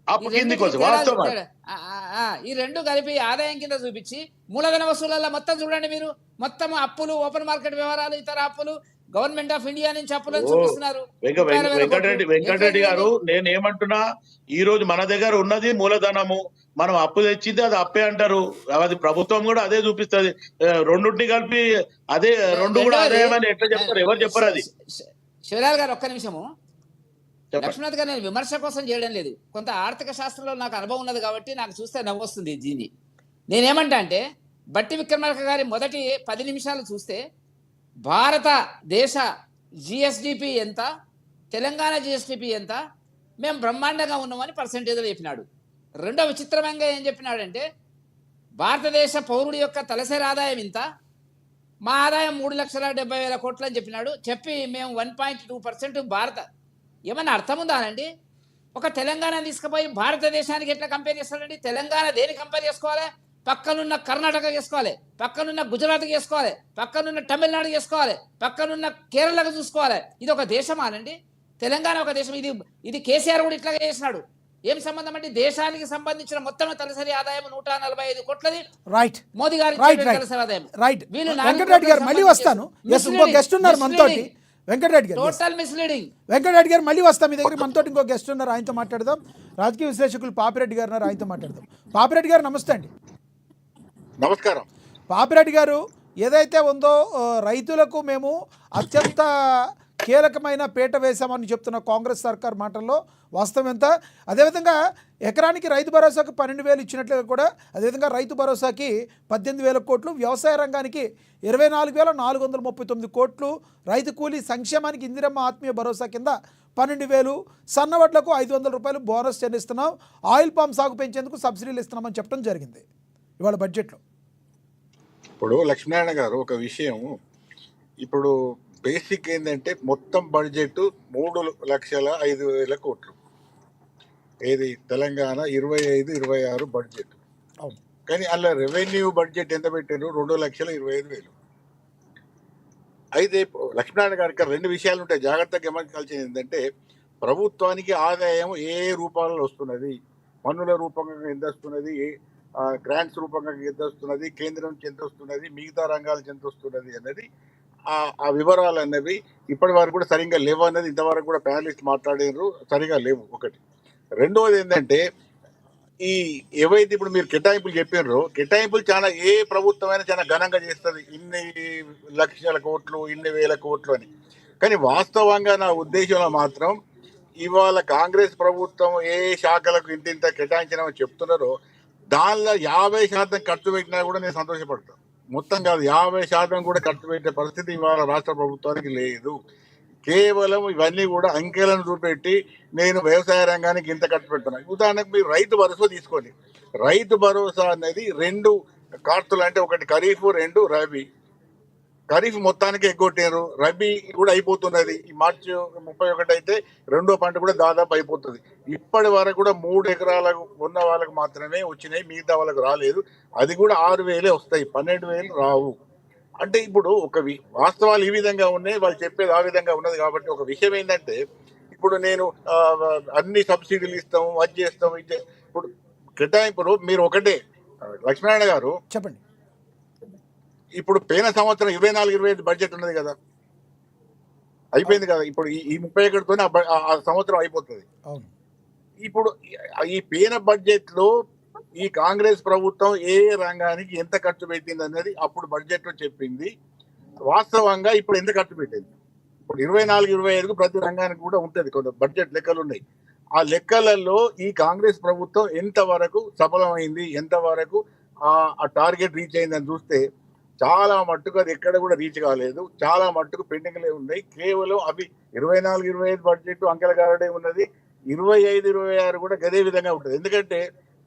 అప్పు కిందికి వచ్చి వాస్తవం. ఈ రెండు కలిపి ఆదాయం కింద చూపించి మూలధన వసూళ్లలో మొత్తం చూడండి మీరు, మొత్తం అప్పులు, ఓపెన్ మార్కెట్ వ్యవహారాలు, ఇతర అప్పులు, గవర్నమెంట్ ఆఫ్ ఇండియా నుంచి అప్పులను చూపిస్తున్నారు. వెంకటరెడ్డి గారు, నేను ఏమంటున్నా, ఈ రోజు మన దగ్గర ఉన్నది మూలధనము, మనం అప్పు తెచ్చింది అది అప్పే అంటారు, అది ప్రభుత్వం కూడా అదే చూపిస్తుంది. రెండుంటిని కలిపి అదే రెండు కూడా ఆదాయం అని ఎట్లా చెప్తారు? ఎవరు చెప్పారు అది? శివలాల్ గారు ఒక్క నిమిషము. లక్ష్మీనాథ్ గారు నేను విమర్శ కోసం చేయడం లేదు, కొంత ఆర్థిక శాస్త్రంలో నాకు అనుభవం ఉన్నది కాబట్టి నాకు చూస్తే నవ్వొస్తుంది దీన్ని. నేనేమంటా అంటే, బట్టి విక్రమార్క గారి మొదటి 10 నిమిషాలు చూస్తే భారతదేశ జిఎస్డిపి ఎంత, తెలంగాణ జిఎస్డిపి ఎంత, మేము బ్రహ్మాండంగా ఉన్నామని పర్సెంటేజ్లో చెప్పినాడు. రెండో విచిత్రమంగా ఏం చెప్పినాడంటే, భారతదేశ పౌరుడి యొక్క తలసరి ఆదాయం ఇంత, మా ఆదాయం 3,70,000 కోట్లు అని చెప్పినాడు. చెప్పి మేము 1.2% భారత, ఏమన్నా అర్థం ఉందా అండి? ఒక తెలంగాణ తీసుకుపోయి భారతదేశానికి ఎట్లా కంపేర్ చేస్తాడండి? తెలంగాణ దేని కంపేర్ చేసుకోవాలి? పక్కనున్న కర్ణాటక చేసుకోవాలి, పక్కనున్న గుజరాత్ చేసుకోవాలి, పక్కనున్న తమిళనాడు చేసుకోవాలి, పక్కనున్న కేరళకు చూసుకోవాలి. ఇది ఒక దేశమానండి? తెలంగాణ ఒక దేశం? ఇది కేసీఆర్ కూడా ఇట్లాగే చేసినాడు. ఏం సంబంధం అంటే, దేశానికి సంబంధించిన మొత్తం తలసరి ఆదాయం 145 కోట్లది. రైట్, మోదీ గారి తలసరి ఆదాయం. రైట్. వెంకటరెడ్డి గారు మళ్ళీ వస్తాను, ఇంకో గెస్ట్ ఉన్నారు మనతోటి. వెంకటరెడ్డి గారు, టోటల్ మిస్లీడింగ్. వెంకటరెడ్డి గారు మళ్ళీ వస్తాం మీ దగ్గర. మనతోటి ఇంకో గెస్ట్ ఉన్నారు, ఆయనతో మాట్లాడదాం. రాజకీయ విశ్లేషకులు పాపిరెడ్డి గారు ఉన్నారు, ఆయనతో మాట్లాడదాం. పాపిరెడ్డి గారు నమస్తే అండి. నమస్కారం. పాపిరెడ్డి గారు, ఏదైతే ఉందో రైతులకు మేము అత్యంత కీలకమైన పీట వేశామని చెప్తున్న కాంగ్రెస్ సర్కార్ మాటల్లో వాస్తవం ఎంత? అదేవిధంగా ఎకరానికి రైతు భరోసాకు 12,000 ఇచ్చినట్లుగా కూడా, అదేవిధంగా రైతు భరోసాకి 18,000 కోట్లు, వ్యవసాయ రంగానికి 24,439 కోట్లు, రైతు కూలీ సంక్షేమానికి ఇందిరమ్మ ఆత్మీయ భరోసా కింద 12,000, సన్నవడ్లకు 500 రూపాయలు బోనస్ చెల్లిస్తున్నాం, ఆయిల్ పామ్ సాగు పెంచేందుకు సబ్సిడీలు ఇస్తున్నామని చెప్పడం జరిగింది ఇవాళ బడ్జెట్లో. ఇప్పుడు లక్ష్మీనారాయణ గారు ఒక విషయం, ఇప్పుడు బేసిక్ ఏంటంటే మొత్తం బడ్జెట్ 3,05,000 కోట్లు. ఏది తెలంగాణ 25-26 బడ్జెట్. కానీ అలా రెవెన్యూ బడ్జెట్ ఎంత పెట్టారు? 2,25,000. అయితే లక్ష్మీనారాయణ గారికి 2 విషయాలు ఉంటాయి జాగ్రత్తగా గమనించాల్సింది. ఏంటంటే ప్రభుత్వానికి ఆదాయం ఏ రూపాలలో వస్తున్నది, పన్నుల రూపంగా ఎంత వస్తున్నది, గ్రాంట్స్ రూపంగా ఎంత వస్తున్నది, కేంద్రం నుంచి ఎంత వస్తున్నది, మిగతా రంగాలకు ఎంత వస్తున్నది అన్నది, ఆ వివరాలు అన్నవి ఇప్పటి వరకు కూడా సరిగ్గా లేవు అన్నది ఇంతవరకు కూడా ప్యానలిస్ట్ మాట్లాడారు, సరిగా లేవు. ఒకటి. రెండవది ఏంటంటే, ఈ ఏవైతే ఇప్పుడు మీరు కేటాయింపులు చెప్పారో, కేటాయింపులు చాలా ఏ ప్రభుత్వమైనా చాలా ఘనంగా చేస్తుంది, ఇన్ని లక్షల కోట్లు, ఇన్ని వేల కోట్లు అని. కానీ వాస్తవంగా నా ఉద్దేశంలో మాత్రం ఇవాళ కాంగ్రెస్ ప్రభుత్వం ఏ శాఖలకు ఇంత కేటాయించినామని చెప్తున్నారో దానిలో 50% ఖర్చు పెట్టినా కూడా నేను సంతోషపడతాను. మొత్తం కాదు, 50% కూడా ఖర్చు పెట్టే పరిస్థితి ఇవాళ రాష్ట్ర ప్రభుత్వానికి లేదు. కేవలం ఇవన్నీ కూడా అంకెలను చూపెట్టి నేను వ్యవసాయ రంగానికి ఇంత ఖర్చు పెడుతున్నాను. ఉదాహరణకు మీరు రైతు భరోసా తీసుకోండి. రైతు భరోసా అనేది 2 కార్తులు, అంటే ఒకటి ఖరీఫ్, 2 రబీ. ఖరీఫ్ మొత్తానికి ఎగ్గొట్టారు, రబీ కూడా అయిపోతున్నది. ఈ మార్చి 31 అయితే రెండో పంట కూడా దాదాపు అయిపోతుంది. ఇప్పటి వరకు కూడా 3 ఎకరాలకు ఉన్న వాళ్ళకు మాత్రమే వచ్చినాయి, మిగతా వాళ్ళకు రాలేదు. అది కూడా 6,000 వస్తాయి, 12,000 రావు. అంటే ఇప్పుడు ఒక వాస్తవాలు ఈ విధంగా ఉన్నాయి, వాళ్ళు చెప్పేది ఆ విధంగా ఉన్నది. కాబట్టి ఒక విషయం ఏంటంటే, ఇప్పుడు నేను అన్ని సబ్సిడీలు ఇస్తాము, అది చేస్తాం, ఇది. ఇప్పుడు కేటాయింపులు మీరు ఒకటే లక్ష్మీనారాయణ గారు చెప్పండి. ఇప్పుడు పోయిన సంవత్సరం 24-25 బడ్జెట్ ఉన్నది కదా, అయిపోయింది కదా. ఇప్పుడు ఈ 31 ఆ సంవత్సరం అయిపోతుంది. అవును. ఇప్పుడు ఈ పేన బడ్జెట్ లో ఈ కాంగ్రెస్ ప్రభుత్వం ఏ రంగానికి ఎంత ఖర్చు పెట్టింది అనేది అప్పుడు బడ్జెట్ లో చెప్పింది. వాస్తవంగా ఇప్పుడు ఎంత ఖర్చు పెట్టింది? ఇప్పుడు 24-25 ప్రతి రంగానికి కూడా ఉంటది, కొంత బడ్జెట్ లెక్కలు ఉన్నాయి. ఆ లెక్కలలో ఈ కాంగ్రెస్ ప్రభుత్వం ఎంత వరకు సఫలమైంది, ఎంత వరకు ఆ టార్గెట్ రీచ్ అయిందని చూస్తే చాలా మట్టుకు అది ఎక్కడ కూడా రీచ్ కాలేదు. చాలా మట్టుకు పెండింగ్లే ఉన్నాయి. కేవలం అవి 24-25 బడ్జెట్ అంకెల గారడే ఉన్నది. 25-26 కూడా గదే విధంగా ఉంటుంది. ఎందుకంటే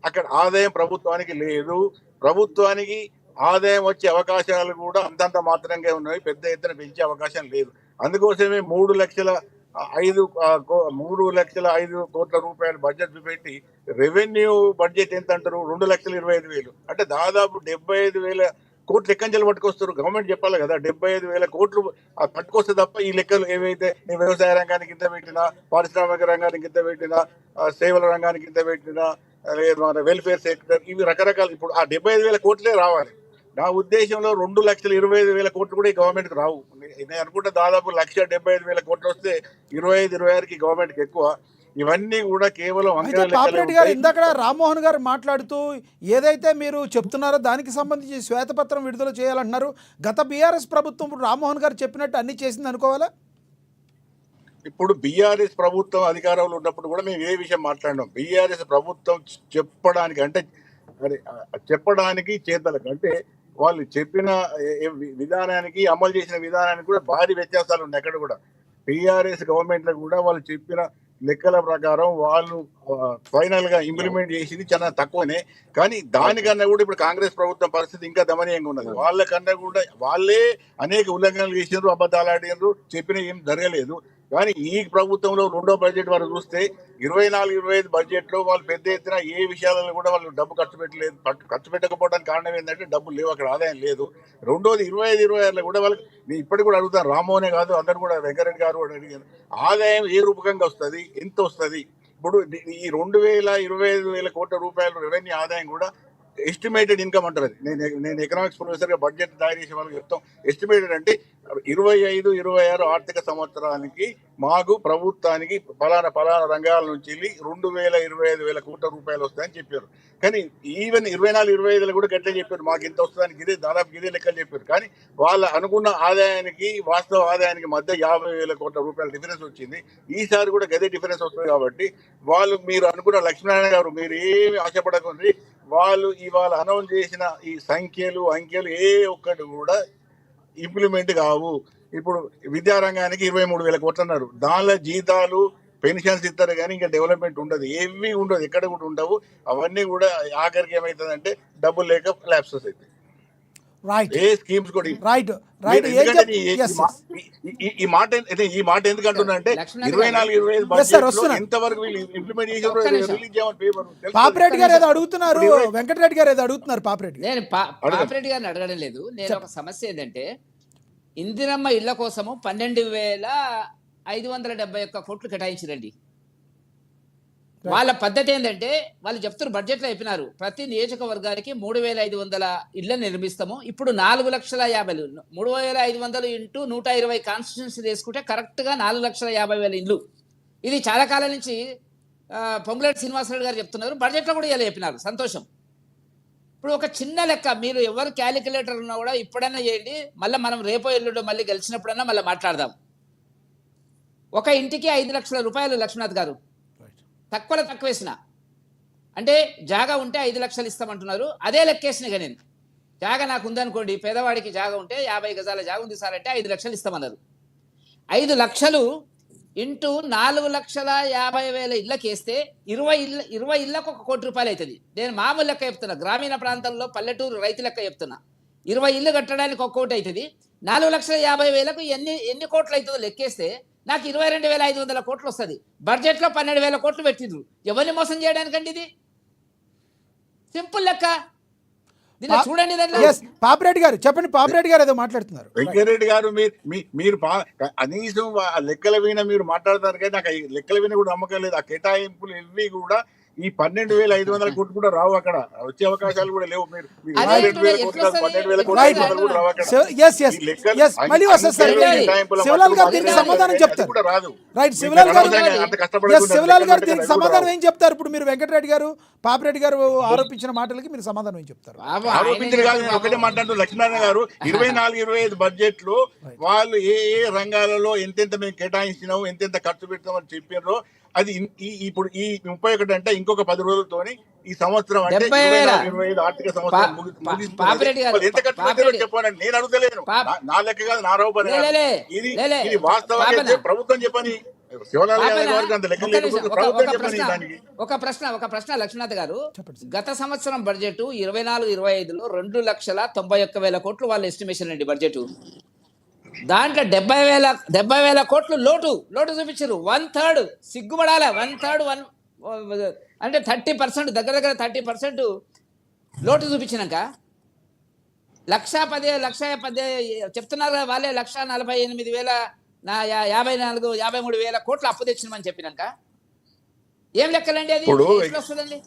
అక్కడ ఆదాయం ప్రభుత్వానికి లేదు. ప్రభుత్వానికి ఆదాయం వచ్చే అవకాశాలు కూడా అంతంత మాత్రంగా ఉన్నాయి. పెద్ద ఎత్తున పెంచే అవకాశం లేదు. అందుకోసమే 3,05 కోట్ల రూపాయలు బడ్జెట్ పెట్టి రెవెన్యూ బడ్జెట్ ఎంత అంటారు? 2,25,000. అంటే దాదాపు 75,000 కోట్లు ఎక్కడి నుంచి పట్టుకొస్తారు? గవర్నమెంట్ చెప్పాలి కదా. 75,000 కోట్లు పట్టుకొస్తే తప్ప ఈ లెక్కలు ఏవైతే వ్యవసాయ రంగానికి ఇంత పెట్టినా, పారిశ్రామిక రంగానికి ఇంత పెట్టినా, సేవల రంగానికి ఇంత పెట్టినా, లేదు మన వెల్ఫేర్ సెక్టర్, ఇవి రకరకాల ఇప్పుడు ఆ 75,000 కోట్లే రావాలి. నా ఉద్దేశంలో 2,25,000 కోట్లు కూడా ఈ గవర్నమెంట్కి రావు. నేను అనుకుంటే దాదాపు 1,75,000 కోట్లు వస్తే 25-26కి గవర్నమెంట్కి ఎక్కువ. ఇవన్నీ కూడా కేవలం అయితే పాపిరెడ్డి గారు ఇందాక రామ్మోహన్ గారు మాట్లాడుతూ ఏదైతే మీరు చెప్తున్నారో దానికి సంబంధించి శ్వేతపత్రం విడుదల చేయాలంటున్నారు. గత బీఆర్ఎస్ ప్రభుత్వం ఇప్పుడు రామ్మోహన్ గారు చెప్పినట్టు అన్ని చేసింది అనుకోవాలా? ఇప్పుడు బీఆర్ఎస్ ప్రభుత్వం అధికారంలో ఉన్నప్పుడు కూడా మేము ఏ విషయం మాట్లాడినాం? బీఆర్ఎస్ ప్రభుత్వం చెప్పడానికి అంటే చెప్పడానికి చేతలకు అంటే వాళ్ళు చెప్పిన విధానానికి అమలు చేసిన విధానానికి కూడా భారీ వ్యత్యాసాలు ఉన్నాయి. అక్కడ కూడా టీఆర్ఎస్ గవర్నమెంట్ లో కూడా వాళ్ళు చెప్పిన లెక్కల ప్రకారం వాళ్ళు ఫైనల్ గా ఇంప్లిమెంట్ చేసింది చాలా తక్కువనే. కానీ దానికన్నా కూడా ఇప్పుడు కాంగ్రెస్ ప్రభుత్వం పరిస్థితి ఇంకా దమనీయంగా ఉన్నది. వాళ్ళకన్నా కూడా వాళ్ళే అనేక ఉల్లంఘనలు చేసినారు, అబద్ధాలు ఆడినారు, చెప్పిన ఏం జరగలేదు. కానీ ఈ ప్రభుత్వంలో రెండో బడ్జెట్ వరకు చూస్తే 24-25 బడ్జెట్ లో వాళ్ళు పెద్ద ఎత్తున ఏ విషయాలలో కూడా వాళ్ళు డబ్బు ఖర్చు పెట్టలేదు. ఖర్చు పెట్టకపోవడానికి కారణం ఏంటంటే డబ్బులు లేవు, అక్కడ ఆదాయం లేదు. రెండోది 25-26లో కూడా వాళ్ళకి నేను ఇప్పటికి కూడా అడుగుతాను, రామ్మోహనే కాదు అందరు కూడా, వెంకరెడ్డి గారు కూడా అడిగారు, ఆదాయం ఏ రూపకంగా వస్తుంది, ఎంత వస్తుంది? ఇప్పుడు ఈ 2,25,000 కోట్ల రూపాయల రెవెన్యూ ఆదాయం కూడా ఎస్టిమేటెడ్ ఇన్కమ్ అంటారు. అది నేను ఎకనామిక్స్ ప్రొఫెసర్ గా బడ్జెట్ తయారు చేసే వాళ్ళకి చెప్తాం. ఎస్టిమేటెడ్ అంటే 25-26 ఆర్థిక సంవత్సరానికి మాకు ప్రభుత్వానికి ఫలానా రంగాల నుంచి 2,25,000 కోట్ల రూపాయలు వస్తాయని చెప్పారు. కానీ ఈవెన్ 24-25 కూడా గట్లే చెప్పారు, మాకు ఇంత వస్తుందని ఇదే దాదాపు ఇదే లెక్కలు చెప్పారు. కానీ వాళ్ళ అనుకున్న ఆదాయానికి వాస్తవ ఆదాయానికి మధ్య 50,000 కోట్ల రూపాయల డిఫరెన్స్ వచ్చింది. ఈసారి కూడా గదే డిఫరెన్స్ వస్తుంది. కాబట్టి వాళ్ళు మీరు అనుకున్న లక్ష్మీనారాయణ గారు మీరు ఏమి ఆశపడకండి. వాళ్ళు ఇవాళ అనౌన్స్ చేసిన ఈ సంఖ్యలు అంకెలు ఏ ఒక్కటి కూడా ఇంప్లిమెంట్ కావు. ఇప్పుడు విద్యారంగానికి 23,000 కోట్లు అన్నారు. దానిలో జీతాలు పెన్షన్స్ ఇస్తారు కానీ ఇంకా డెవలప్మెంట్ ఉండదు, ఏవి ఉండదు, ఎక్కడ కూడా ఉండవు. అవన్నీ కూడా ఆఖరికి ఏమవుతుందంటే డబ్బులు లేక ల్యాప్సెస్ అవుతాయి. ఏ స్కీమ్స్ కూడా ఈ మాట ఎందుకంటున్నా అంటే 24-25 బడ్జెట్ ఎంతవరకు వీళ్ళు ఇంప్లిమెంట్ చేసారు రిలీజ్ చేయమని పేపర్. పాపిరెడ్డి గారు ఏదో అడుగుతున్నారు, వెంకటరెడ్డి గారు ఏదో అడుగుతున్నారు. పాపిరెడ్డి నేను పాపిరెడ్డి గారిని అడగడం లేదు. నేను ఒక సమస్య ఏంటంటే ఇందిరమ్మ ఇళ్ల కోసము 12,571 కోట్లు కేటాయించారండి. వాళ్ళ పద్ధతి ఏంటంటే వాళ్ళు చెప్తారు, బడ్జెట్లో చెప్పినారు ప్రతి నియోజకవర్గానికి 3,500 ఇళ్లను నిర్మిస్తాము. ఇప్పుడు 4,50,000 3,500 ఇంటూ 120 కాన్స్టిట్యూన్సీ తీసుకుంటే కరెక్ట్గా 4,50,000 ఇళ్ళు. ఇది చాలా కాలం నుంచి పొంగులేటి శ్రీనివాసరెడ్డి గారు చెప్తున్నారు, బడ్జెట్లో కూడా ఇలా చెప్పినారు. సంతోషం. ఇప్పుడు ఒక చిన్న లెక్క, మీరు ఎవరు క్యాలిక్యులేటర్ ఉన్నా కూడా ఇప్పుడైనా చేయండి, మళ్ళీ మనం రేపో ఎల్లుండో మళ్ళీ గెలిచినప్పుడన్నా మళ్ళీ మాట్లాడదాం. ఒక ఇంటికి 5 లక్షల రూపాయలు లక్ష్మీనాథ్ గారు తక్కువలో తక్కువ వేసిన అంటే జాగా ఉంటే 5 లక్షలు ఇస్తామంటున్నారు. అదే లెక్కేసిన నేను జాగా నాకు ఉందనుకోండి, పేదవాడికి జాగా ఉంటే 50 గజాల జాగా ఉంది సార్ అంటే 5 లక్షలు ఇస్తామన్నారు. 5 లక్షలు ఇంటూ 4,50,000 ఇళ్ళకి వేస్తే 20 ఇళ్ళకు 1 కోటి రూపాయలు అవుతుంది. నేను మామూలు లెక్క చెప్తున్నా, గ్రామీణ ప్రాంతంలో పల్లెటూరు రైతు లెక్క చెప్తున్నా. 20 ఇళ్ళు కట్టడానికి 1 కోటి అవుతుంది. 4,50,000కు ఎన్ని కోట్లు అవుతుందో లెక్కేస్తే నాకు 22,500 కోట్లు వస్తుంది. బడ్జెట్లో 12,000 కోట్లు పెట్టిండ్రు. ఎవరిని మోసం చేయడానికండి? ఇది సింపుల్ లెక్క. దీన్ని చూడండి. పాపిరెడ్డి గారు చెప్పండి. పాపిరెడ్డి గారు ఏదో మాట్లాడుతున్నారు. వెంకరెడ్డి గారు మీరు కనీసం లెక్కల విన మీరు మాట్లాడతారు కానీ నాకు లెక్కల విన కూడా నమ్మకం లేదు. ఆ కేటాయింపులు ఇవి కూడా ఈ 12,500 కోట్లు కూడా రావు, అక్కడ వచ్చే అవకాశాలు కూడా లేవు. మీరు అదే 12,000 కోట్లు కాదు, 12,000 కోట్లు Right. 500 కూడా రావు అక్కడ. ఎస్ ఎస్ ఈ లెక్కలు ఎస్ మళ్ళీ వస్తారు సార్. శివలాల్ గారు దీనికి సమాధానం అది చెప్తారు. కూడా రాదు. రైట్, శివలాల్ గారు అంత కష్టపడకుండా ఎస్ శివలాల్ గారు లెక్కలు దీనికి కట్టడం సమాధానం కూడా ఏం చెప్తారు? ఇప్పుడు మీరు వెంకటరెడ్డి గారు పాపిరెడ్డి గారు ఆరోపించిన మాటలకి మీరు సమాధానం ఏం చెప్తారు? బాబు, ఆరోపించిన కాదు, నేను ఒకటే మాట్లాడుతూ లక్ష్మీనారాయణ గారు 24-25 బడ్జెట్ లో వాళ్ళు ఏ ఏ రంగాలలో ఎంతెంత మేము కేటాయించినాము, ఎంతెంత ఖర్చు పెడతామని చెప్పారో అది ఇప్పుడు ఈ 31 అంటే ఇంకొక 10 రోజులతోని ఈ సంవత్సరం అంటే 24-25 ఆర్థిక సంవత్సరం పాపిరెడ్డి గారు, ఎంత ఖర్చు పెట్టారో చెప్పండి. నేను అడుగుతలేను, నా లెక్క కాదు, నా రూప ఇది వాస్తవంగా ప్రభుత్వం చెప్పని. శివలాల్ యాదవ్ గారికి అంత లెక్క లేకపోతే ప్రభుత్వం చెప్పని దానికి. ఒక ప్రశ్న లక్ష్మీనాథ్ గారు, గత సంవత్సరం బడ్జెట్ 24-25లో 2,91,000 కోట్లు వాళ్ళ ఎస్టిమేషన్ అండి బడ్జెట్. దాంట్లో 70,000 కోట్లు లోటు చూపించారు. 1/3 సిగ్గుపడాల. 1/3 అంటే 30%, దగ్గర 30% లోటు చూపించినాక 1,10,000 చెప్తున్నారు కదా వాళ్ళే. 1,48,000 53,000 కోట్లు అప్పు తెచ్చినామని చెప్పినాక ఏం లెక్కలండి అది? వస్తుందండి.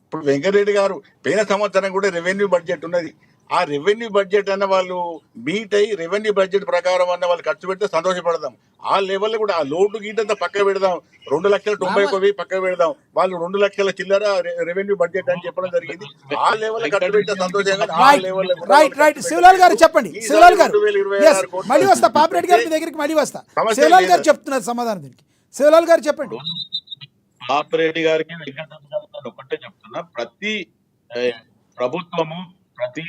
ఇప్పుడు వెంకటరెడ్డి గారు పోయిన సంవత్సరం కూడా రెవెన్యూ బడ్జెట్ ఉన్నది. ఆ రెవెన్యూ బడ్జెట్ అన్న వాళ్ళు మీట్ అయ్యి రెవెన్యూ బడ్జెట్ ప్రకారం అన్న వాళ్ళు ఖర్చు పెడితే సంతోషపడదాం. ఆ లెవెల్ కూడా ఆ లోటు గీటంతా పక్క పెడదాం. 2,91,000 పక్క పెడదాం. వాళ్ళు 2 లక్షల చిల్లర రెవెన్యూ బడ్జెట్ అని చెప్పడం జరిగింది. ఆ లెవెల్ ఖర్చు పెడితే సంతోషంగా. రైట్ శివలాల్ గారు చెప్పండి. శివలాల్ గారు మళ్ళీ వస్తా, పాపిరెడ్డి గారి దగ్గరికి మళ్ళీ వస్తా. శివలాల్ గారు చెప్తున్నారు సమాధానం దీనికి. శివలాల్ గారు చెప్పండి. పాపిరెడ్డి గారికి వెంకటరెడ్డి గారు ఒకటే చెప్తున్నా, ప్రతి ప్రభుత్వము ప్రతి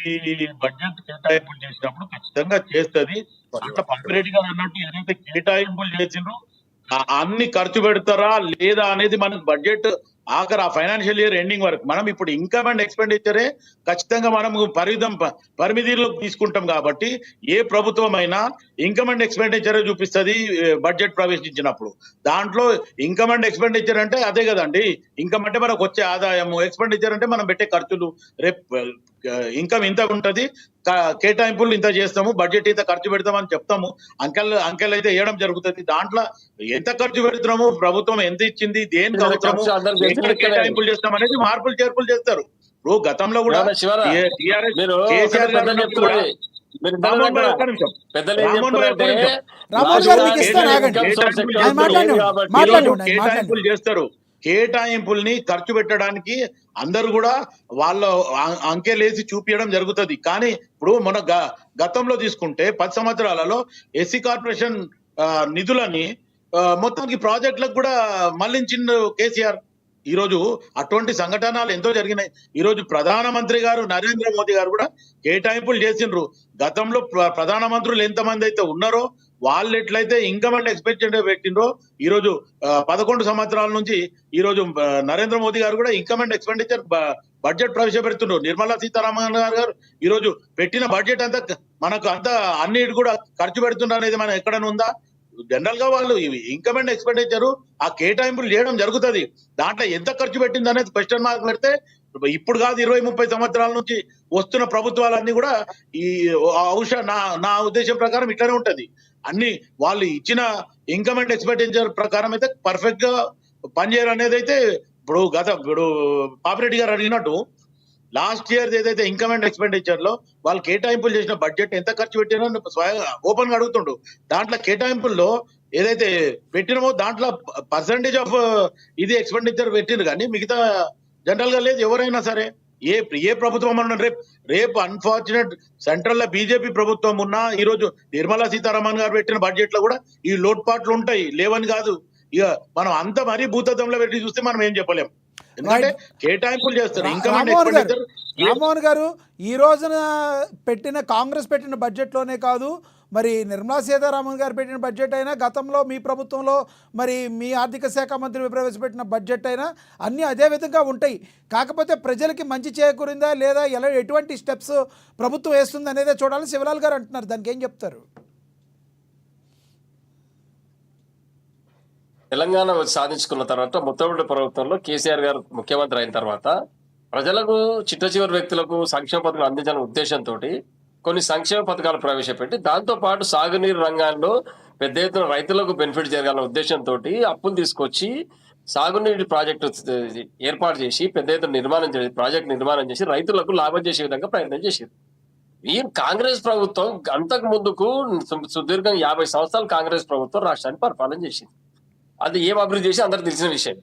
బడ్జెట్ కేటాయింపులు చేసినప్పుడు ఖచ్చితంగా చేస్తుంది. అట్లా పాపిరెడ్డి గారు అన్నట్టు ఏదైతే కేటాయింపులు చేసిండ్రో అన్ని ఖర్చు పెడతారా లేదా అనేది మనకు బడ్జెట్ ఆఖరి ఆ ఫైనాన్షియల్ ఇయర్ ఎండింగ్ వరకు మనం ఇప్పుడు ఇన్కమ్ అండ్ ఎక్స్పెండిచరే ఖచ్చితంగా మనం పరిమితిలోకి తీసుకుంటాం. కాబట్టి ఏ ప్రభుత్వం అయినా ఇన్కమ్ అండ్ ఎక్స్పెండిచర్ చూపిస్తుంది బడ్జెట్ ప్రవేశించినప్పుడు. దాంట్లో ఇన్కమ్ అండ్ ఎక్స్పెండిచర్ అంటే అదే కదండి. ఇన్కమ్ అంటే మనకు వచ్చే ఆదాయము, ఎక్స్పెండిచర్ అంటే మనం పెట్టే ఖర్చులు. రేపు ఇన్కమ్ ఇంత ఉంటది, కేటాయింపులు ఇంత చేస్తాము, బడ్జెట్ ఇంత ఖర్చు పెడతామని చెప్తాము. అంకెల్ అయితే వేయడం జరుగుతుంది. దాంట్లో ఎంత ఖర్చు పెడుతున్నాము, ప్రభుత్వం ఎంత ఇచ్చింది, దేనికి అవసరము, కేటాయింపులు చేస్తాం అనేది మార్పులు చేర్పులు చేస్తారు. ఇప్పుడు గతంలో కూడా కేటాయింపులు చేస్తారు. కేటాయింపుల్ని ఖర్చు పెట్టడానికి అందరూ కూడా వాళ్ళ అంకెలేసి చూపించడం జరుగుతుంది. కానీ ఇప్పుడు మన గతంలో తీసుకుంటే 10 సంవత్సరాలలో ఎస్సీ కార్పొరేషన్ నిధులని మొత్తానికి ప్రాజెక్టులకు కూడా మళ్లించిండు కేసీఆర్. ఈ రోజు అటువంటి సంఘటనలు ఎంతో జరిగినాయి. ఈ రోజు ప్రధానమంత్రి గారు నరేంద్ర మోదీ గారు కూడా కేటాయింపులు చేసిండ్రు. గతంలో ప్రధానమంత్రులు ఎంతమంది అయితే ఉన్నారో వాళ్ళు ఎట్లయితే ఇన్కమ్ అండ్ ఎక్స్పెండిచర్ పెట్టిండ్రో ఈ రోజు 11 సంవత్సరాల నుంచి ఈ రోజు నరేంద్ర మోదీ గారు కూడా ఇన్కమ్ అండ్ ఎక్స్పెండిచర్ బడ్జెట్ ప్రవేశపెడుతుండ్రు. నిర్మలా సీతారామన్ గారు ఈ రోజు పెట్టిన బడ్జెట్ అంతా మనకు అంతా అన్నిటి కూడా ఖర్చు పెడుతుండ్రు అనేది మనం ఎక్కడైనా ఉందా? జనరల్ గా వాళ్ళు ఇన్కమ్ అండ్ ఎక్స్పెండిచర్ ఆ కేటాయింపులు చేయడం జరుగుతుంది. దాంట్లో ఎంత ఖర్చు పెట్టింది అనేది క్వశ్చన్ మార్క్ పెడితే ఇప్పుడు కాదు 20-30 సంవత్సరాల నుంచి వస్తున్న ప్రభుత్వాలన్నీ కూడా ఈ నా ఉద్దేశం ప్రకారం ఇట్లానే ఉంటది. అన్ని వాళ్ళు ఇచ్చిన ఇన్కమ్ అండ్ ఎక్స్పెండిచర్ ప్రకారం అయితే పర్ఫెక్ట్ గా పనిచేయరు అనేది అయితే ఇప్పుడు పాపిరెడ్డి గారు అడిగినట్టు లాస్ట్ ఇయర్ ఏదైతే ఇన్కమ్ అండ్ ఎక్స్పెండిచర్ లో వాళ్ళు కేటాయింపులు చేసిన బడ్జెట్ ఎంత ఖర్చు పెట్టినో స్వయంగా ఓపెన్ గా అడుగుతుండు. దాంట్లో కేటాయింపుల్లో ఏదైతే పెట్టినమో దాంట్లో పర్సంటేజ్ ఆఫ్ ఇది ఎక్స్పెండిచర్ పెట్టిండ్రు. కానీ మిగతా జనరల్ గా లేదు. ఎవరైనా సరే ఏ ప్రభుత్వం అన్న రేపు అన్ఫార్చునేట్ సెంట్రల్ లో బీజేపీ ప్రభుత్వం ఉన్నా ఈ రోజు నిర్మలా సీతారామన్ గారు పెట్టిన బడ్జెట్ లో కూడా ఈ లోటుపాట్లు ఉంటాయి, లేవని కాదు. ఇక మనం అంత మరీ భూతత్వంలో పెట్టి చూస్తే మనం ఏం చెప్పలేం. ఎందుకంటే కేటాయింపులు చేస్తారు. ఇన్కమ్ అండ్ ఎక్స్పెండిచర్ రామ్మోహన్ గారు ఈ రోజున కాంగ్రెస్ పెట్టిన బడ్జెట్ లోనే కాదు, మరి నిర్మలా సీతారామన్ గారు పెట్టిన బడ్జెట్ అయినా, గతంలో మీ ప్రభుత్వంలో మరి మీ ఆర్థిక శాఖ మంత్రి ప్రవేశపెట్టిన బడ్జెట్ అయినా అన్నీ అదే విధంగా ఉంటాయి. కాకపోతే ప్రజలకి మంచి చేకూరిందా లేదా, ఎటువంటి స్టెప్స్ ప్రభుత్వం వేస్తుంది అనేదే చూడాలి శివలాల్ గారు అంటున్నారు. దానికి ఏం చెప్తారు? తెలంగాణ సాధించుకున్న తర్వాత మొట్టమొదటి ప్రభుత్వంలో కేసీఆర్ గారు ముఖ్యమంత్రి అయిన తర్వాత ప్రజలకు చిట్ట వ్యక్తులకు సంక్షేమ పథకాలు అందించాలనే ఉద్దేశంతో కొన్ని సంక్షేమ పథకాలు ప్రవేశపెట్టి దాంతో పాటు సాగునీరు రంగాల్లో పెద్ద ఎత్తున రైతులకు బెనిఫిట్ జరగాలనే ఉద్దేశంతో అప్పులు తీసుకొచ్చి సాగునీటి ప్రాజెక్టు ఏర్పాటు చేసి పెద్ద ఎత్తున ప్రాజెక్ట్ నిర్మాణం చేసి రైతులకు లాభం చేసే విధంగా ప్రయత్నం చేశారు. ఈ కాంగ్రెస్ ప్రభుత్వం అంతకు ముందుకు సుదీర్ఘంగా 50 సంవత్సరాలు కాంగ్రెస్ ప్రభుత్వం రాష్ట్రాన్ని పరిపాలన చేసింది. అది ఏం అభివృద్ధి చేసి అందరికి తెలిసిన విషయం.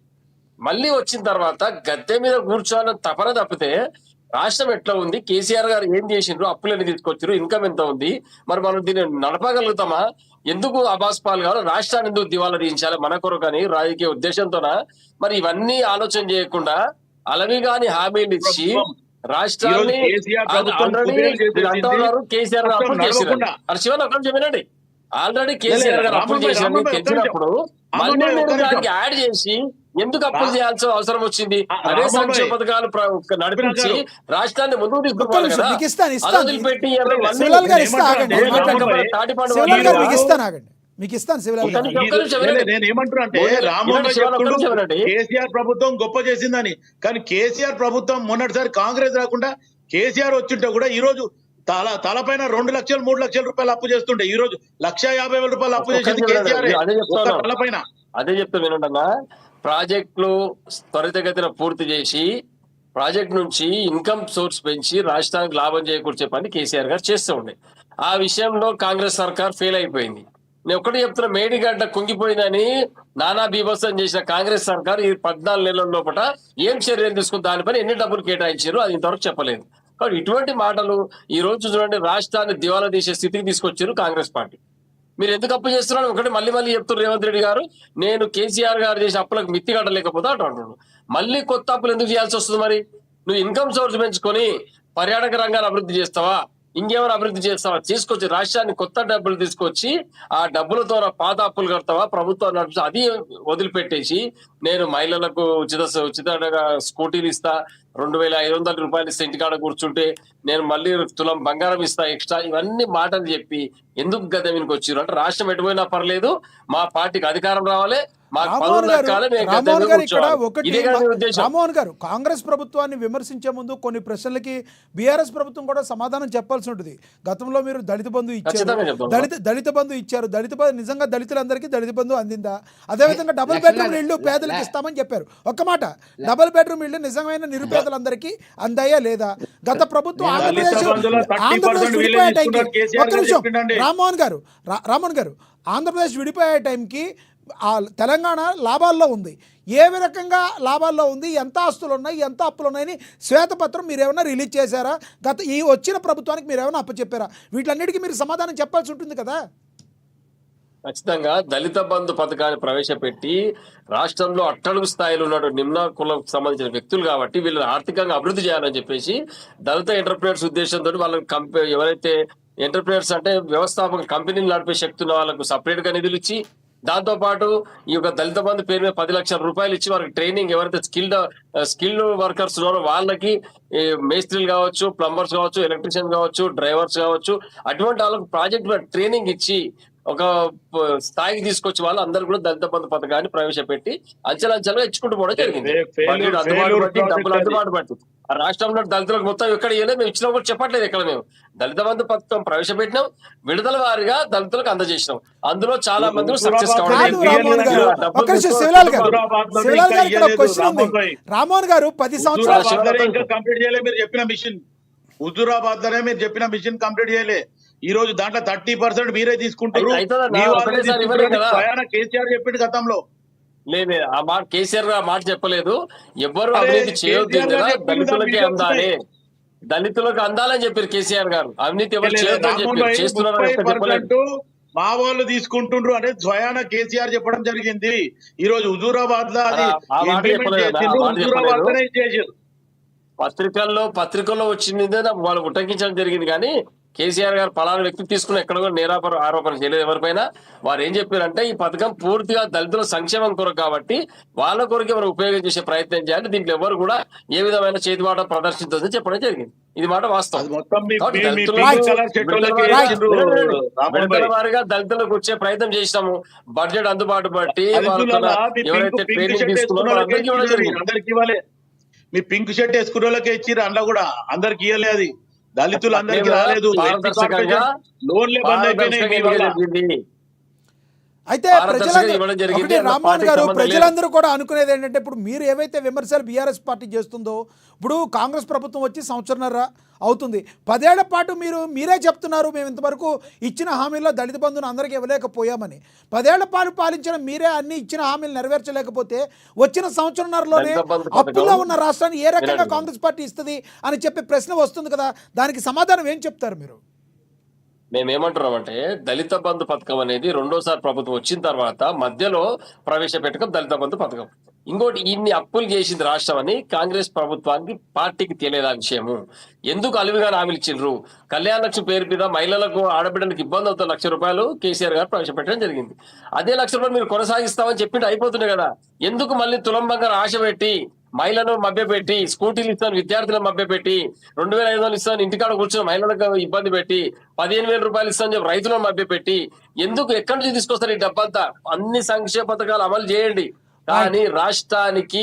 మళ్ళీ వచ్చిన తర్వాత గద్దె మీద కూర్చోవాలని తపన తప్పితే రాష్ట్రం ఎట్లా ఉంది, కేసీఆర్ గారు ఏం చేసిండ్రు, అప్పులని తీసుకొచ్చారు, ఇన్కమ్ ఎంత ఉంది, మరి మనం దీన్ని నడపగలుగుతామా, ఎందుకు అబాస్పాల్ గారు రాష్ట్రాన్ని ఎందుకు దివాలా తీయించాలి మన కొరకని రాజకీయ ఉద్దేశంతోనా? మరి ఇవన్నీ ఆలోచన చేయకుండా అలవిగాని హామీలు ఇచ్చి రాష్ట్రాన్ని అంటున్నారు కేసీఆర్ గారు అప్పులు చేసినారు. అది శివన్ ఒకటి చెప్పినండి, ఆల్రెడీ కేసీఆర్ గారు అప్పులు చేసినప్పుడు తెచ్చినప్పుడు మళ్ళీ మీరు దానికి యాడ్ చేసి ఎందుకు అప్పులు చేయాల్సిన అవసరం వచ్చింది? అదే సంక్షేమ పథకాలు నడిపించి రాష్ట్రాన్ని ముందుకు తీసుకుపోవాలి కదా. వదిలిపెట్టి నేనేమంటున్నా కేసీఆర్ ప్రభుత్వం గొప్ప చేసిందని, కానీ కేసీఆర్ ప్రభుత్వం మొన్నటిసారి కాంగ్రెస్ రాకుండా కేసీఆర్ వచ్చింటే కూడా ఈ రోజు తలపైన 2 లక్షలు 3 లక్షల రూపాయలు అప్పు చేస్తుండే ఈ రోజు 1,50,000 రూపాయలు అప్పు చేసింది కేసీఆర్ తలపైన. అదే చెప్తా వినండి, ప్రాజెక్టులు త్వరితగతిన పూర్తి చేసి ప్రాజెక్ట్ నుంచి ఇన్కమ్ సోర్స్ పెంచి రాష్ట్రానికి లాభం చేకూర్చే పని కేసీఆర్ గారు చేస్తూ ఉండే. ఆ విషయంలో కాంగ్రెస్ సర్కార్ ఫెయిల్ అయిపోయింది. నేను ఒకటి చెప్తున్నా, మేడిగడ్డ కుంగిపోయిందని నానా బీభత్సం చేసిన కాంగ్రెస్ సర్కార్ ఈ 14 నెలల లోపల ఏం చర్యలు తీసుకుని దానిపైన ఎన్ని డబ్బులు కేటాయించారు అది ఇంతవరకు చెప్పలేదు. కాబట్టి ఇటువంటి మాటలు ఈ రోజు చూడండి రాష్ట్రాన్ని దివాలా తీసే స్థితికి తీసుకొచ్చారు కాంగ్రెస్ పార్టీ. మీరు ఎందుకు అప్పు చేస్తున్నారు ఒకటి మళ్ళీ చెప్తున్నారు రేవంత్ రెడ్డి గారు, నేను కేసీఆర్ గారు చేసే అప్పులకు మిత్తి కట్టలేకపోతే అంటున్నాడు. మళ్ళీ కొత్త అప్పులు ఎందుకు చేయాల్సి వస్తుంది? మరి నువ్వు ఇన్కమ్ సోర్స్ పెంచుకొని పర్యాటక రంగాన్ని అభివృద్ధి చేస్తావా, ఇంకేమైనా అభివృద్ధి చేస్తావా? తీసుకొచ్చి రాష్ట్రాన్ని కొత్త డబ్బులు తీసుకొచ్చి ఆ డబ్బులతో పాత అప్పులు కడతావా, ప్రభుత్వం నడుపుతా? అది వదిలిపెట్టేసి నేను మహిళలకు ఉచితంగా స్కూటీలు ఇస్తా, 2,500 రూపాయలు ఇస్తే ఇంటికాడ కూర్చుంటే నేను మళ్ళీ తులం బంగారం ఇస్తా ఎక్స్ట్రా, ఇవన్నీ మాటలు చెప్పి ఎందుకు గద్దె మీదకి వచ్చారు అంటే రాష్ట్రం ఎటుపోయినా పర్లేదు, మా పార్టీకి అధికారం రావాలి, రామ్మోహన్ గారు కాంగ్రెస్ ప్రభుత్వాన్ని విమర్శించే ముందు కొన్ని ప్రశ్నలకి బీఆర్ఎస్ ప్రభుత్వం కూడా సమాధానం చెప్పాల్సి ఉంటుంది. గతంలో మీరు దళిత బంధు ఇచ్చారు, దళిత బంధు ఇచ్చారు, నిజంగా దళితులందరికీ దళిత బంధు అందిందా? అదేవిధంగా డబుల్ బెడ్రూమ్ ఇళ్లు పేదలకు ఇస్తామని చెప్పారు. ఒక్క మాట, డబుల్ బెడ్రూమ్ ఇళ్లు నిజమైన నిరుపేదలందరికీ అందాయా లేదా? గత ప్రభుత్వం ఆంధ్రప్రదేశ్ విడిపోయే టైంకి ఒక్క నిమిషం రామ్మోహన్ గారు ఆంధ్రప్రదేశ్ విడిపోయే టైంకి తెలంగాణ లాభాల్లో ఉంది. ఏ రకంగా లాభాల్లో ఉంది, ఎంత ఆస్తులు ఉన్నాయి, ఎంత అప్పులు ఉన్నాయని శ్వేతపత్రం మీరు ఏమైనా రిలీజ్ చేశారా? ఈ వచ్చిన ప్రభుత్వానికి మీరు ఏమైనా అప్పచెప్పారా? వీటన్నిటికీ మీరు సమాధానం చెప్పాల్సి ఉంటుంది కదా. ఖచ్చితంగా దళిత బంధు పథకాన్ని ప్రవేశపెట్టి రాష్ట్రంలో అట్టడుగు స్థాయిలో ఉన్న నిమ్న కులకు సంబంధించిన వ్యక్తులు కాబట్టి వీళ్ళని ఆర్థికంగా అభివృద్ధి చేయాలని చెప్పేసి దళిత ఎంటర్ప్రైనర్స్ ఉద్దేశంతో వాళ్ళకి ఎవరైతే ఎంటర్ప్రైనర్స్ అంటే వ్యవస్థాపక కంపెనీలు నడిపే శక్తి ఉన్న వాళ్ళకు సపరేట్ గా నిధులు ఇచ్చి, దాంతో పాటు ఈ యొక్క దళిత బంధు పేరు మీద 10 లక్షల రూపాయలు ఇచ్చి వారికి ట్రైనింగ్, ఎవరైతే స్కిల్డ్ వర్కర్స్ ఉన్నారో వాళ్ళకి మేస్త్రీలు కావచ్చు, ప్లంబర్స్ కావచ్చు, ఎలక్ట్రీషియన్ కావచ్చు, డ్రైవర్స్ కావచ్చు, అటువంటి వాళ్ళకు ప్రాజెక్ట్ ట్రైనింగ్ ఇచ్చి ఒక స్థాయికి తీసుకొచ్చి వాళ్ళు అందరూ కూడా దళిత బంధు పథకాన్ని ప్రవేశపెట్టి అంచెలంచెలుగా ఇచ్చుకుంటూ పోవడం జరిగింది. డబ్బులు అందుబాటు పట్టి ఆ రాష్ట్రంలో దళితులకు మొత్తం ఎక్కడ ఇవ్వలేదు, మేము ఇచ్చినా కూడా చెప్పట్లేదు. ఎక్కడ మేము దళిత బంధు పథకం ప్రవేశపెట్టినాం, విడుదల వారిగా దళితులకు అందజేసినాం. అందులో చాలా మంది సక్సెస్ కావడం. రామ్మోహన్ గారు 10 సంవత్సరాలు కంప్లీట్ చేయలే, మీరు చెప్పిన మిషన్ హుజూరాబాద్ లోనే మీరు చెప్పిన మిషన్ కంప్లీట్ చేయలే. ఈ రోజు దాంట్లో 30% మీరే తీసుకుంటారు. కేసీఆర్ చెప్పిండు గతంలో. లేదు ఆ మాట కేసీఆర్ ఆ మాట చెప్పలేదు. ఎవరు అవినీతి చేయొద్దు, దళితులకే అందాలి, దళితులకు అందాలని చెప్పారు కేసీఆర్ గారు. అవినీతి ఎవరు చేయొద్దు అని చెప్పారు, చేస్తున్నారు. మా వాళ్ళు తీసుకుంటుండ్రు అనేది స్వయాన కేసీఆర్ చెప్పడం జరిగింది. ఈ రోజు హుజూరాబాద్ లో పత్రికల్లో వచ్చింది వాళ్ళు ఉటంకించడం జరిగింది. కానీ కేసీఆర్ గారు పలానా వ్యక్తి తీసుకుని ఎక్కడ కూడా నేరాపర ఆరోపణ చేయలేదు ఎవరిపైన. వారు ఏం చెప్పారంటే ఈ పథకం పూర్తిగా దళితుల సంక్షేమం కొరకు కాబట్టి వాళ్ళ కొరకు ఎవరు ఉపయోగం చేసే ప్రయత్నం చేయాలి, దీంట్లో ఎవరు కూడా ఏ విధమైన చేతివాట ప్రదర్శించదని చెప్పడం జరిగింది. ఇది మాట వాస్తవం. విడతల వారిగా దళితులకు వచ్చే ప్రయత్నం చేసినాము. బడ్జెట్ అందుబాటు బట్టి ఎవరైతే ట్రైనింగ్ తీసుకున్నారో అందరికీ ఇవ్వడం జరిగింది. మీ పింక్ షర్ట్ వేసుకున్న వాళ్ళకే ఇచ్చిర్రు, అందులో కూడా అందరికి ఇవ్వలేదు. అది దళితులు అందరికి రాలేదు. లోన్లే బంద్ అయిపోయినాయి. అయితే పారదర్శకంగా ఇవ్వడం జరిగింది. ఒకటి అందులో రామ్మోహన్ పార్టీకి గారు, సంబంధం లేదు. ప్రజలందరూ కూడా అనుకునేది ఏంటంటే ఇప్పుడు మీరు ఏవైతే విమర్శలు బీఆర్ఎస్ పార్టీ చేస్తుందో, ఇప్పుడు కాంగ్రెస్ ప్రభుత్వం వచ్చి సంవత్సరంన్నర అవుతుంది. 10 ఏళ్ల పాటు మీరే చెప్తున్నారు మేము ఇంతవరకు ఇచ్చిన హామీల్లో దళిత బంధువును అందరికీ ఇవ్వలేకపోయామని. 10 ఏళ్ల పాటు పాలించిన మీరే అన్ని ఇచ్చిన హామీలు నెరవేర్చలేకపోతే వచ్చిన సంవత్సరంన్నరలోనే దళిత బంధు పథకం అప్పుల్లో ఉన్న రాష్ట్రాన్ని ఏ రకంగా వినండి. కాంగ్రెస్ పార్టీ ఇస్తుంది అని చెప్పే ప్రశ్న వస్తుంది కదా, దానికి సమాధానం ఏం చెప్తారు మీరు? మేమేమంటున్నామంటే దళిత బంధు పథకం అనేది రెండోసారి ప్రభుత్వం వచ్చిన తర్వాత మధ్యలో ప్రవేశపెట్టడం దళిత బంధు పథకం. ఇంకోటి ఇన్ని అప్పులు చేసింది రాష్ట్రం అని కాంగ్రెస్ ప్రభుత్వానికి పార్టీకి తెలియదా విషయము. ఎందుకు అలివిగా హామీలు ఇచ్చిండ్రు? కళ్యాణ లక్ష్మి పేరు మీద మహిళలకు ఆడబిడ్డలకు ఇబ్బంది అవుతున్న ₹1,00,000 కేసీఆర్ గారు ప్రవేశపెట్టడం జరిగింది. అదే ₹1,00,000 మీరు కొనసాగిస్తామని చెప్పింటే అయిపోతున్నాయి కదా. ఎందుకు మళ్ళీ తులం బంగారం ఆశ పెట్టి మహిళలను మభ్యపెట్టి, స్కూటీలు ఇస్తాను విద్యార్థులను మభ్యపెట్టి, 2,500 ఇస్తాను ఇంటికాడ కూర్చొని మహిళలకు ఇబ్బంది పెట్టి, ₹15,000 ఇస్తాను చెప్పి రైతులను మభ్యపెట్టి, ఎందుకు ఎక్కడి నుంచి తీసుకొస్తారు ఈ డబ్బంతా? అన్ని సంక్షేమ పథకాలు అమలు చేయండి, కానీ రాష్ట్రానికి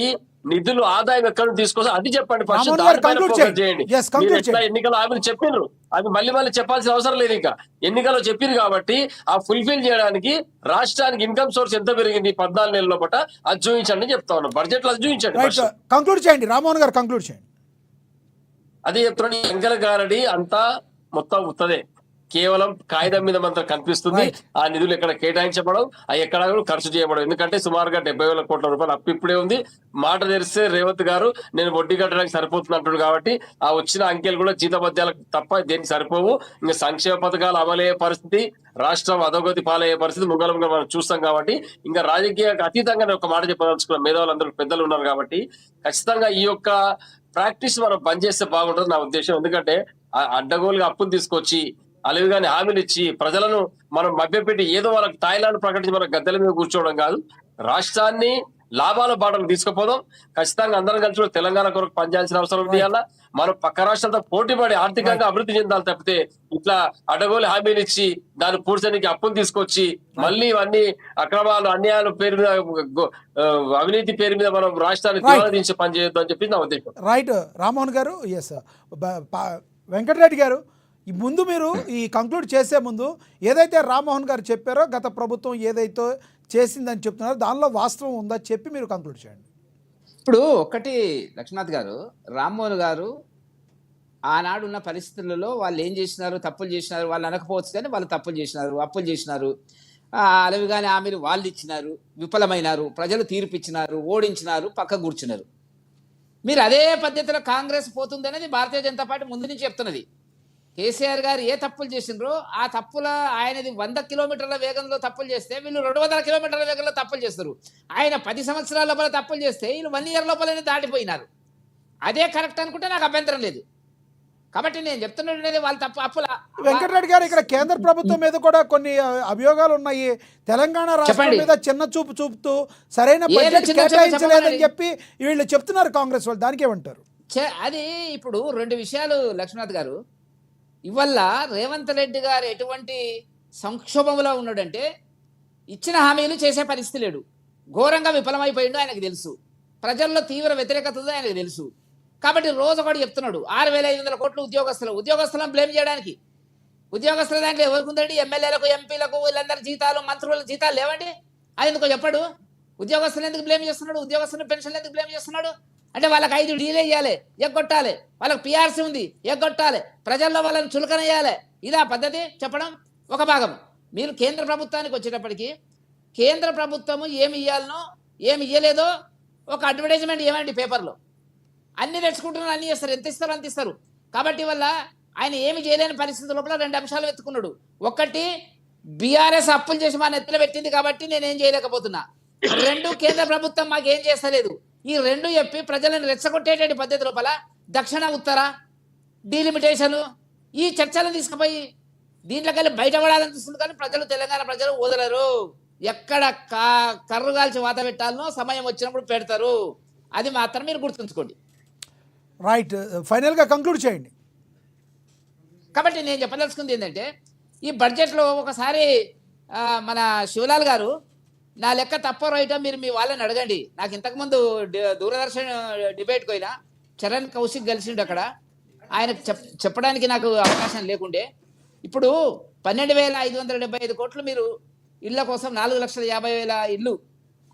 నిధులు ఆదాయం ఎక్కడి నుంచి తీసుకొస్తారు అది చెప్పండి. ఫస్ట్ రామ్మోహన్ గారు దానిపైన conclude ఫోకస్ చేయండి. చేయండి. Yes, మీరు conclude ఎట్లా చేయండి. ఎన్నికల హామీలు చెప్పిండ్రు అది మళ్ళీ చెప్పాల్సిన అవసరం లేదు. ఇంకా ఎన్నికల్లో చెప్పిండ్రు కాబట్టి ఆ ఫుల్ఫిల్ చేయడానికి రాష్ట్రానికి ఇన్కమ్ సోర్స్ ఎంత పెరిగింది 14 నెలల లోపల అది చూపించండి అని చెప్తా ఉన్నాం. బడ్జెట్ లో అది చూపించండి రైట్, first. కంక్లూడ్ చేయండి రామ్మోహన్ గారు, కంక్లూడ్ చేయండి. అదే చెప్తున్నాను, వెంకల గారడి అంతా మొత్తం ఉత్తదే, కేవలం కాగితం మీద మాత్రం కనిపిస్తుంది. Right. ఆ నిధులు ఎక్కడ కేటాయించబడవు, అవి ఎక్కడ కూడా ఖర్చు చేయబడవు. ఎందుకంటే సుమారుగా 70,000 కోట్ల రూపాయలు అప్పు ఇప్పుడే ఉంది. మాట తెరిస్తే రేవంత్ గారు నేను వడ్డీ కట్టడానికి సరిపోతుంది అంటున్నాడు కాబట్టి ఆ వచ్చిన అంకెలు కూడా జీతభత్యాలకు తప్ప దేనికి సరిపోవు. ఇంకా సంక్షేమ పథకాలు అమలయ్యే పరిస్థితి, రాష్ట్రం అధోగతి పాలయ్యే పరిస్థితి ముంగలంగా మనం చూస్తాం కాబట్టి ఇంకా రాజకీయాలకు అతీతంగా నేను ఒక మాట చెప్పదలుచుకున్న మేధావులందరూ పెద్దలు ఉన్నారు కాబట్టి ఖచ్చితంగా ఈ యొక్క ప్రాక్టీస్ మనం బంద్ చేస్తే బాగుంటుంది నా ఉద్దేశం. ఎందుకంటే అడ్డగోలుగా అప్పులు తీసుకొచ్చి అలివిగాని హామీలు ఇచ్చి ప్రజలను మనం మభ్యపెట్టి ఏదో వాళ్ళకి తాయిలాండ్ ప్రకటించి మన గద్దెల మీద కూర్చోవడం కాదు. రాష్ట్రాన్ని లాభాల బాటలు తీసుకుపోదాం. ఖచ్చితంగా అందరం కలిసి కూడా తెలంగాణ కొరకు పనిచేయాల్సిన అవసరం ఉంది. అలా మనం పక్క రాష్ట్రాలతో పోటీపడి ఆర్థికంగా అభివృద్ధి చెందాలి తప్పితే ఇట్లా అడ్డగోలు హామీలు ఇచ్చి దాన్ని పూడ్చడానికి అప్పులు తీసుకొచ్చి మళ్ళీ ఇవన్నీ అక్రమాలు అన్యాయాల పేరు మీద అవినీతి పేరు మీద మనం రాష్ట్రాన్ని తీవ్రదించి పని చేయొద్దు అని చెప్పి నా ఉద్దేశం. రైట్ రామ్మోహన్ గారు. ఎస్ వెంకటరెడ్డి గారు, ఈ ముందు మీరు ఈ కంక్లూడ్ చేసే ముందు ఏదైతే రామ్మోహన్ గారు చెప్పారో గత ప్రభుత్వం ఏదైతే చేసిందని చెప్తున్నారో దానిలో వాస్తవం ఉందా చెప్పి మీరు కంక్లూడ్ చేయండి. ఇప్పుడు ఒకటి లక్ష్మీనాథ్ గారు, రామ్మోహన్ గారు ఆనాడు ఉన్న పరిస్థితులలో వాళ్ళు ఏం చేసినారు, తప్పులు చేసినారు, వాళ్ళు అనకపోవచ్చు కానీ వాళ్ళు తప్పులు చేసినారు, అప్పులు చేసినారు, అలవిగానే హామీలు వాళ్ళు ఇచ్చినారు, విఫలమైనారు, ప్రజలు తీర్పు ఇచ్చినారు, ఓడించినారు, పక్క కూర్చున్నారు. మీరు అదే పద్ధతిలో కాంగ్రెస్ పోతుంది అనేది భారతీయ జనతా పార్టీ ముందు నుంచి చెప్తున్నది. కేసీఆర్ గారు ఏ తప్పులు చేసిండ్రో ఆ తప్పుల ఆయనది 100 కిలోమీటర్ల వేగంలో తప్పులు చేస్తే వీళ్ళు 200 కిలోమీటర్ల వేగంలో తప్పులు చేస్తారు. ఆయన 10 సంవత్సరాల లోపల తప్పులు చేస్తే వీళ్ళు 1 ఇయర్ లోపలనే దాటిపోయినారు. అదే కరెక్ట్ అనుకుంటే నాకు అభ్యంతరం లేదు. కాబట్టి నేను చెప్తున్నది వాళ్ళ తప్పు అప్పుల. వెంకటరెడ్డి గారు, ఇక్కడ కేంద్ర ప్రభుత్వం మీద కూడా కొన్ని అభియోగాలు ఉన్నాయి. తెలంగాణ రాష్ట్రం మీద చిన్న చూపు చూపుతూ సరైన బడ్జెట్ కేటాయించలేదని చెప్పి వీళ్ళు చెప్తున్నారు కాంగ్రెస్ వాళ్ళు, దానికి ఏమంటారు? అది ఇప్పుడు 2 విషయాలు లక్ష్మీనాథ్ గారు. ఇవల్ల రేవంత్ రెడ్డి గారు ఎటువంటి సంక్షోభంలో ఉన్నాడంటే ఇచ్చిన హామీలు చేసే పరిస్థితి లేడు. ఘోరంగా విఫలమైపోయిండు ఆయనకు తెలుసు. ప్రజల్లో తీవ్ర వ్యతిరేకత ఉంది ఆయనకు తెలుసు. కాబట్టి రోజు ఒకటి చెప్తున్నాడు 6,500 కోట్లు ఉద్యోగస్తులను బ్లేమ్ చేయడానికి. ఉద్యోగస్తుల దాంట్లో ఎవరికి ఉందండి? ఎమ్మెల్యేలకు, ఎంపీలకు, వీళ్ళందరి జీతాలు, మంత్రుల జీతాలు లేవండి. అది ఎందుకో చెప్పాడు. ఉద్యోగస్తులు ఎందుకు బ్లేమ్ చేస్తున్నాడు? ఉద్యోగస్తుల పెన్షన్లు ఎందుకు బ్లేమ్ చేస్తున్నాడు? అంటే వాళ్ళకి 5 డీలే చేయాలి, ఎగ్గొట్టాలి. వాళ్ళకి పిఆర్సీ ఉంది, ఎగ్గొట్టాలి. ప్రజల్లో వాళ్ళని చులకన చేయాలి. ఇదా పద్ధతి చెప్పడం ఒక భాగం. మీరు కేంద్ర ప్రభుత్వానికి వచ్చేటప్పటికి కేంద్ర ప్రభుత్వము ఏమి ఇవ్వాలనో ఏమి ఇవ్వలేదో ఒక అడ్వర్టైజ్మెంట్ ఏమండి పేపర్లో అన్ని తెచ్చుకుంటున్నారు, అన్ని చేస్తారు, ఎంత ఇస్తారు అంత ఇస్తారు. కాబట్టి వల్ల ఆయన ఏమి చేయలేని పరిస్థితి లోపల 2 అంశాలు వెతుకున్నాడు. ఒకటి, బీఆర్ఎస్ అప్పులు చేసి మా నెత్తిలో పెట్టింది కాబట్టి నేనేం చేయలేకపోతున్నా. 2, కేంద్ర ప్రభుత్వం మాకేం చేస్తలేదు. ఈ 2 చెప్పి ప్రజలను రెచ్చగొట్టేటువంటి పద్ధతి లోపల దక్షిణ ఉత్తర డీలిమిటేషన్ ఈ చర్చలను తీసుకుపోయి దీంట్లోకెళ్ళి బయటపడాలనిపిస్తుంది. కానీ తెలంగాణ ప్రజలు వదలరు. ఎక్కడ కర్రు కాల్చి వాత పెట్టాలనో సమయం వచ్చినప్పుడు పెడతారు. అది మాత్రం మీరు గుర్తుంచుకోండి. రైట్, ఫైనల్గా కంక్లూడ్ చేయండి. కాబట్టి నేను చెప్పదలుచుకుంది ఏంటంటే ఈ బడ్జెట్లో ఒకసారి మన శివలాల్ గారు నా లెక్క తప్ప రైటో మీరు మీ వాళ్ళని అడగండి. నాకు ఇంతకుముందు దూరదర్శన్ డిబేట్కి పోయినా చరణ్ కౌశిక్ కలిసిండు. అక్కడ ఆయనకు చెప్పడానికి నాకు అవకాశం లేకుండే. ఇప్పుడు 12,575 కోట్లు మీరు ఇళ్ల కోసం 4,50,000 ఇల్లు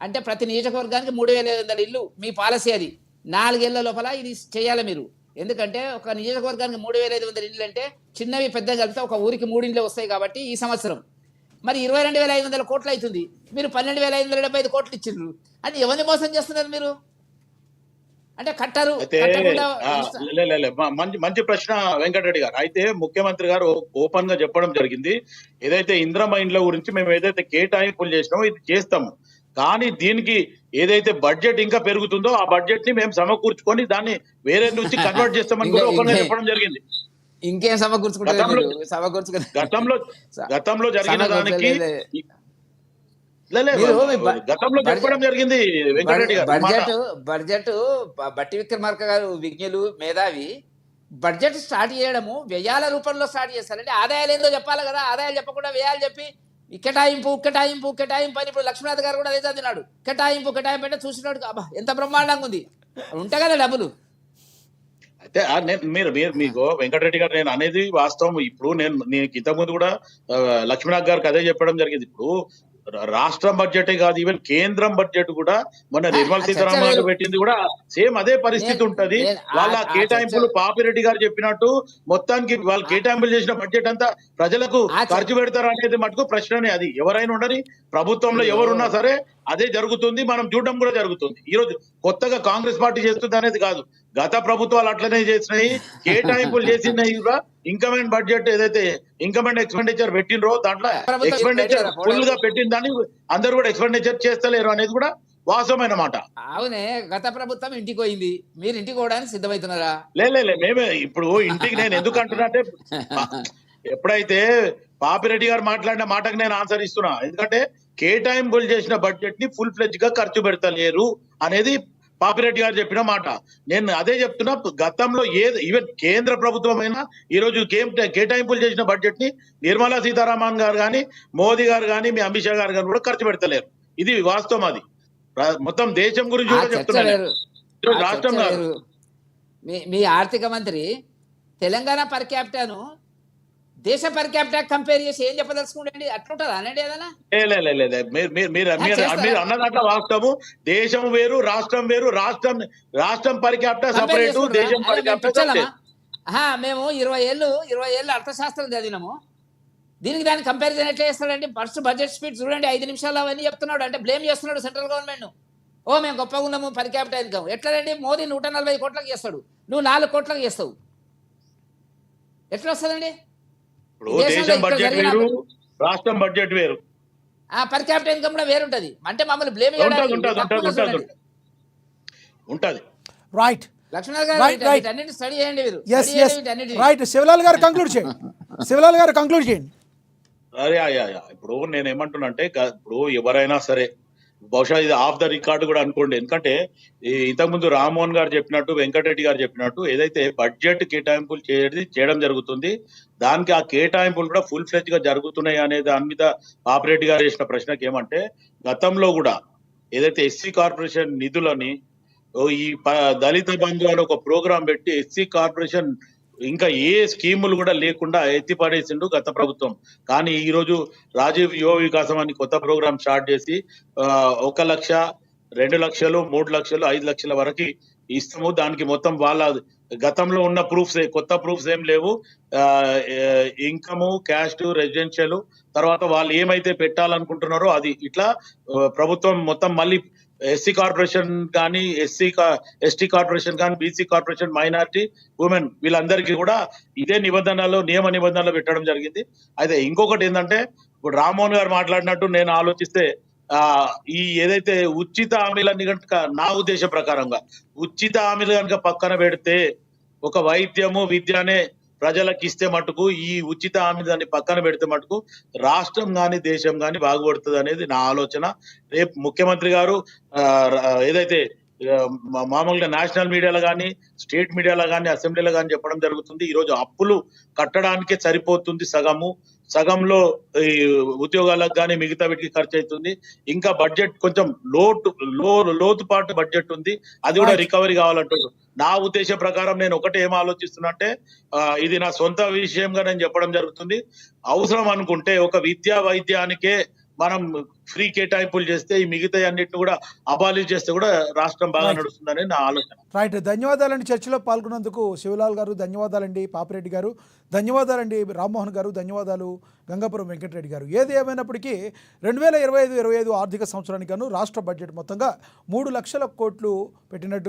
అంటే ప్రతి నియోజకవర్గానికి 3,500 ఇల్లు మీ పాలసీ అది. 4 ఏళ్ల లోపల ఇది చేయాలి మీరు. ఎందుకంటే ఒక నియోజకవర్గానికి 3,500 ఇల్లు అంటే చిన్నవి పెద్ద కలిపితే ఒక ఊరికి 3 ఇండ్లు వస్తాయి కాబట్టి ఈ సంవత్సరం మరి 22,500 కోట్లు అవుతుంది. మీరు 12,575 కోట్లు ఇచ్చిండ్రు అంటే ఎవరిని మోసం చేస్తున్నారు మీరు? అంటే కట్టరు అయితే కట్టకుండా మంచి ప్రశ్న వెంకటరెడ్డి గారు. అయితే ముఖ్యమంత్రి గారు ఓపెన్ గా చెప్పడం జరిగింది, ఏదైతే ఇందిరమ్మ ఇండ్ల గురించి మేము ఏదైతే కేటాయింపులు చేసినామో ఇది చేస్తాము, కానీ దీనికి ఏదైతే బడ్జెట్ ఇంకా పెరుగుతుందో ఆ బడ్జెట్ ని మేము సమకూర్చుకొని దాన్ని వేరే నుంచి కన్వర్ట్ చేస్తామని కూడా ఓపెన్ గా చెప్పడం జరిగింది. ఇంకేం సమకూర్చుకుంటారు గతంలో జరిగిన దానికి గతంలో చెప్పడం జరిగింది వెంకటరెడ్డి గారు. బడ్జెట్ బట్టి విక్రమార్క గారు విజ్ఞులు మేధావి. బడ్జెట్ స్టార్ట్ చేయడము వ్యయాల రూపంలో స్టార్ట్ చేస్తారంటే ఆదాయాలు ఏందో చెప్పాలి కదా. ఆదాయాలు చెప్పకుండా వ్యయాలు చెప్పి కేటాయింపు అని ఇప్పుడు లక్ష్మీనాథ్ గారు కూడా అదే చదివినాడు. కేటాయింపు అంటే చూసినాడు అబ్బా ఎంత బ్రహ్మాండంగా ఉంది, ఉంటాయి కదా డబ్బులు. అయితే మీరు మీకు వెంకటరెడ్డి గారు నేను అనేది వాస్తవం. ఇప్పుడు నేను ఇంతకుముందు కూడా లక్ష్మీనాథ్ గారికి అదే చెప్పడం జరిగింది. ఇప్పుడు రాష్ట్రం బడ్జెటే కాదు, ఈవెన్ కేంద్రం బడ్జెట్ కూడా మొన్న నిర్మలా సీతారామన్ గారు పెట్టింది కూడా సేమ్ అదే పరిస్థితి ఉంటది. వాళ్ళ కేటాయింపులు పాపిరెడ్డి గారు చెప్పినట్టు మొత్తానికి వాళ్ళు కేటాయింపులు చేసిన బడ్జెట్ అంతా ప్రజలకు ఖర్చు పెడతారు అనేది మటుకు ప్రశ్ననే. అది ఎవరైనా ఉండని, ప్రభుత్వంలో ఎవరున్నా సరే అదే జరుగుతుంది, మనం చూడడం కూడా జరుగుతుంది. ఈ రోజు కొత్తగా కాంగ్రెస్ పార్టీ చేస్తుంది అనేది కాదు, గత ప్రభుత్వాలు అట్లనే చేసినాయి, కేటాయింపులు చేసినాయి కూడా. ఇన్కమెంట్ బడ్జెట్ ఏదైతే ఇన్కమెంట్ ఎక్స్పెండిచర్ పెట్టినరో దాంట్లో ఎక్స్పెండిచర్ ఫుల్ గా పెట్టిన దాన్ని అందరూ కూడా ఎక్స్పెండిచర్ చేస్తలేరు అనేది కూడా వాస్తవమైన మాట. అవునే, గత ప్రభుత్వం ఇంటికి పోయింది, మీరు ఇంటికి పోవడానికి సిద్ధమవుతున్నారా? లే మేమే ఇప్పుడు ఇంటికి నేను ఎందుకు అంటున్నా అంటే ఎప్పుడైతే పాపిరెడ్డి గారు మాట్లాడిన మాటకు నేను ఆన్సర్ ఇస్తున్నా. ఎందుకంటే కేటాయింపులు చేసిన బడ్జెట్ ని ఫుల్ ఫ్లెడ్జ్ గా ఖర్చు పెడతలేరు అనేది పాపిరెడ్డి గారు చెప్పిన మాట. నేను అదే చెప్తున్నా, గతంలో ఈవెన్ కేంద్ర ప్రభుత్వం అయినా ఈ రోజు కేటాయింపులు చేసిన బడ్జెట్ ని నిర్మలా సీతారామన్ గారు కానీ, మోదీ గారు కానీ, మీ అమిత్ షా గారు కానీ కూడా ఖర్చు పెడతలేరు. ఇది వాస్తవం. అది మొత్తం దేశం గురించి కూడా చెప్తున్నారు, రాష్ట్రం కాదు. మీ ఆర్థిక మంత్రి తెలంగాణ పర్ క్యాపిటాను దేశ పర్ క్యాపిటా కంపేర్ చేసి ఏం చెప్పదలుచుకుంటండి? అట్లుంటదా అనండి ఏదైనా? మీరు అన్నదాంట్లో వాస్తవము. దేశం వేరు, రాష్ట్రం వేరు. రాష్ట్రం పర్ క్యాపిటా సపరేట్, దేశం పర్ క్యాపిటా. మేము 20 ఏళ్ళు అర్థశాస్త్రం చదివినాము. దీనికి దాన్ని కంపారిజన్ ఎట్లా చేస్తాడండి? ఫస్ట్ బడ్జెట్ స్పీడ్ చూడండి, 5 నిమిషాలు అవన్నీ చెప్తున్నాడు. అంటే బ్లేమ్ చేస్తున్నాడు సెంట్రల్ గవర్నమెంట్. మేము గొప్పగా ఉన్నాము పర్ క్యాపిటా ఇన్కమ్. ఎట్లండి? మోదీ 140 కోట్లకు చేస్తాడు, నువ్వు 4 కోట్లకు చేస్తావు. ఎట్లా వస్తుందండి? దేశం బడ్జెట్ వేరు, రాష్ట్రం బడ్జెట్ వేరు, పర్ క్యాపిటల్ ఇన్కమ్ కూడా వేరుంటది. అంటే మమ్మల్ని బ్లేమ్ ఉంటది. రైట్ లక్ష్మణ్ గారు అన్నింటి స్టడీ చేయండి మీరు. రైట్ శివలాల్ గారు కంక్లూడ్ చేయండి. అరే ఇప్పుడు నేను ఏమంటున్నా అంటే, ఇప్పుడు ఎవరైనా సరే బహుశా ఇది ఆఫ్ ద రికార్డ్ కూడా అనుకోండి. ఎందుకంటే ఇంతకుముందు రామ్మోహన్ గారు చెప్పినట్టు, వెంకటరెడ్డి గారు చెప్పినట్టు ఏదైతే బడ్జెట్ కేటాయింపులు చేయడం జరుగుతుంది, దానికి ఆ కేటాయింపులు కూడా ఫుల్ ఫ్లెడ్జ్ గా జరుగుతున్నాయి అనే దాని మీద పాపిరెడ్డి గారు చేసిన ప్రశ్నకి ఏమంటే, గతంలో కూడా ఏదైతే ఎస్సీ కార్పొరేషన్ నిధులని ఈ దళిత బంధు అని ఒక ప్రోగ్రాం పెట్టి ఎస్సీ కార్పొరేషన్ ఇంకా ఏ స్కీములు కూడా లేకుండా ఎత్తిపడేసిండు గత ప్రభుత్వం. కానీ ఈ రోజు రాజీవ్ యువ వికాసం అని కొత్త ప్రోగ్రామ్ స్టార్ట్ చేసి 1 లక్ష, 2 లక్షలు, 3 లక్షలు, 5 లక్షల వరకు ఇస్తాము. దానికి మొత్తం వాళ్ళ గతంలో ఉన్న కొత్త ప్రూఫ్స్ ఏం లేవు. ఇన్కమ్, క్యాస్ట్, రెసిడెన్షియల్, తర్వాత వాళ్ళు ఏమైతే పెట్టాలనుకుంటున్నారో అది. ఇట్లా ప్రభుత్వం మొత్తం మళ్ళీ ఎస్సీ కార్పొరేషన్ కానీ, ఎస్టీ కార్పొరేషన్ కానీ, బీసీ కార్పొరేషన్, మైనారిటీ, ఉమెన్ వీళ్ళందరికీ కూడా ఇదే నియమ నిబంధనలు పెట్టడం జరిగింది. అయితే ఇంకొకటి ఏంటంటే, ఇప్పుడు రామ్మోహన్ గారు మాట్లాడినట్టు నేను ఆలోచిస్తే ఈ ఏదైతే ఉచిత హామీలన్నీ కనుక, నా ఉద్దేశం ప్రకారంగా ఉచిత హామీలు కనుక పక్కన పెడితే, ఒక వైద్యము, విద్యనే ప్రజలకు ఇస్తే మటుకు, ఈ ఉచిత హామీ దాన్ని పక్కన పెడితే మటుకు రాష్ట్రం గాని, దేశం గాని బాగుపడుతుంది అనేది నా ఆలోచన. రేపు ముఖ్యమంత్రి గారు ఏదైతే మామూలుగా నేషనల్ మీడియాలో కానీ, స్టేట్ మీడియాలో కానీ, అసెంబ్లీలో కానీ చెప్పడం జరుగుతుంది, ఈ రోజు అప్పులు కట్టడానికే సరిపోతుంది సగంలో ఈ ఉద్యోగాలకు కానీ మిగతా వీటికి ఖర్చు అవుతుంది. ఇంకా బడ్జెట్ కొంచెం లోతుపాటు బడ్జెట్ ఉంది, అది కూడా రికవరీ కావాలంటారు. నా ఉద్దేశం ప్రకారం నేను ఒకటి ఏం ఆలోచిస్తున్నా అంటే, ఇది నా సొంత విషయంగా నేను చెప్పడం జరుగుతుంది, అవసరం అనుకుంటే ఒక వైద్యానికే మనం ఫ్రీ కేటాయింపులు చేస్తే ఈ మిగతా అన్నిటిని కూడా అబాలిష్ చేస్తే కూడా రాష్ట్రం బాగా Right. నడుస్తుందని నా ఆలోచన. రైట్, ధన్యవాదాలండి. చర్చలో పాల్గొన్నందుకు శివలాల్ గారు ధన్యవాదాలండి, పాపిరెడ్డి గారు ధన్యవాదాలండి, రామ్మోహన్ గారు ధన్యవాదాలు, గంగాపురం వెంకటరెడ్డి గారు. ఏది ఏమైనప్పటికీ 2025-26 ఆర్థిక సంవత్సరానికి గాను రాష్ట్ర బడ్జెట్ మొత్తంగా 3 లక్షల కోట్లు పెట్టినట్టు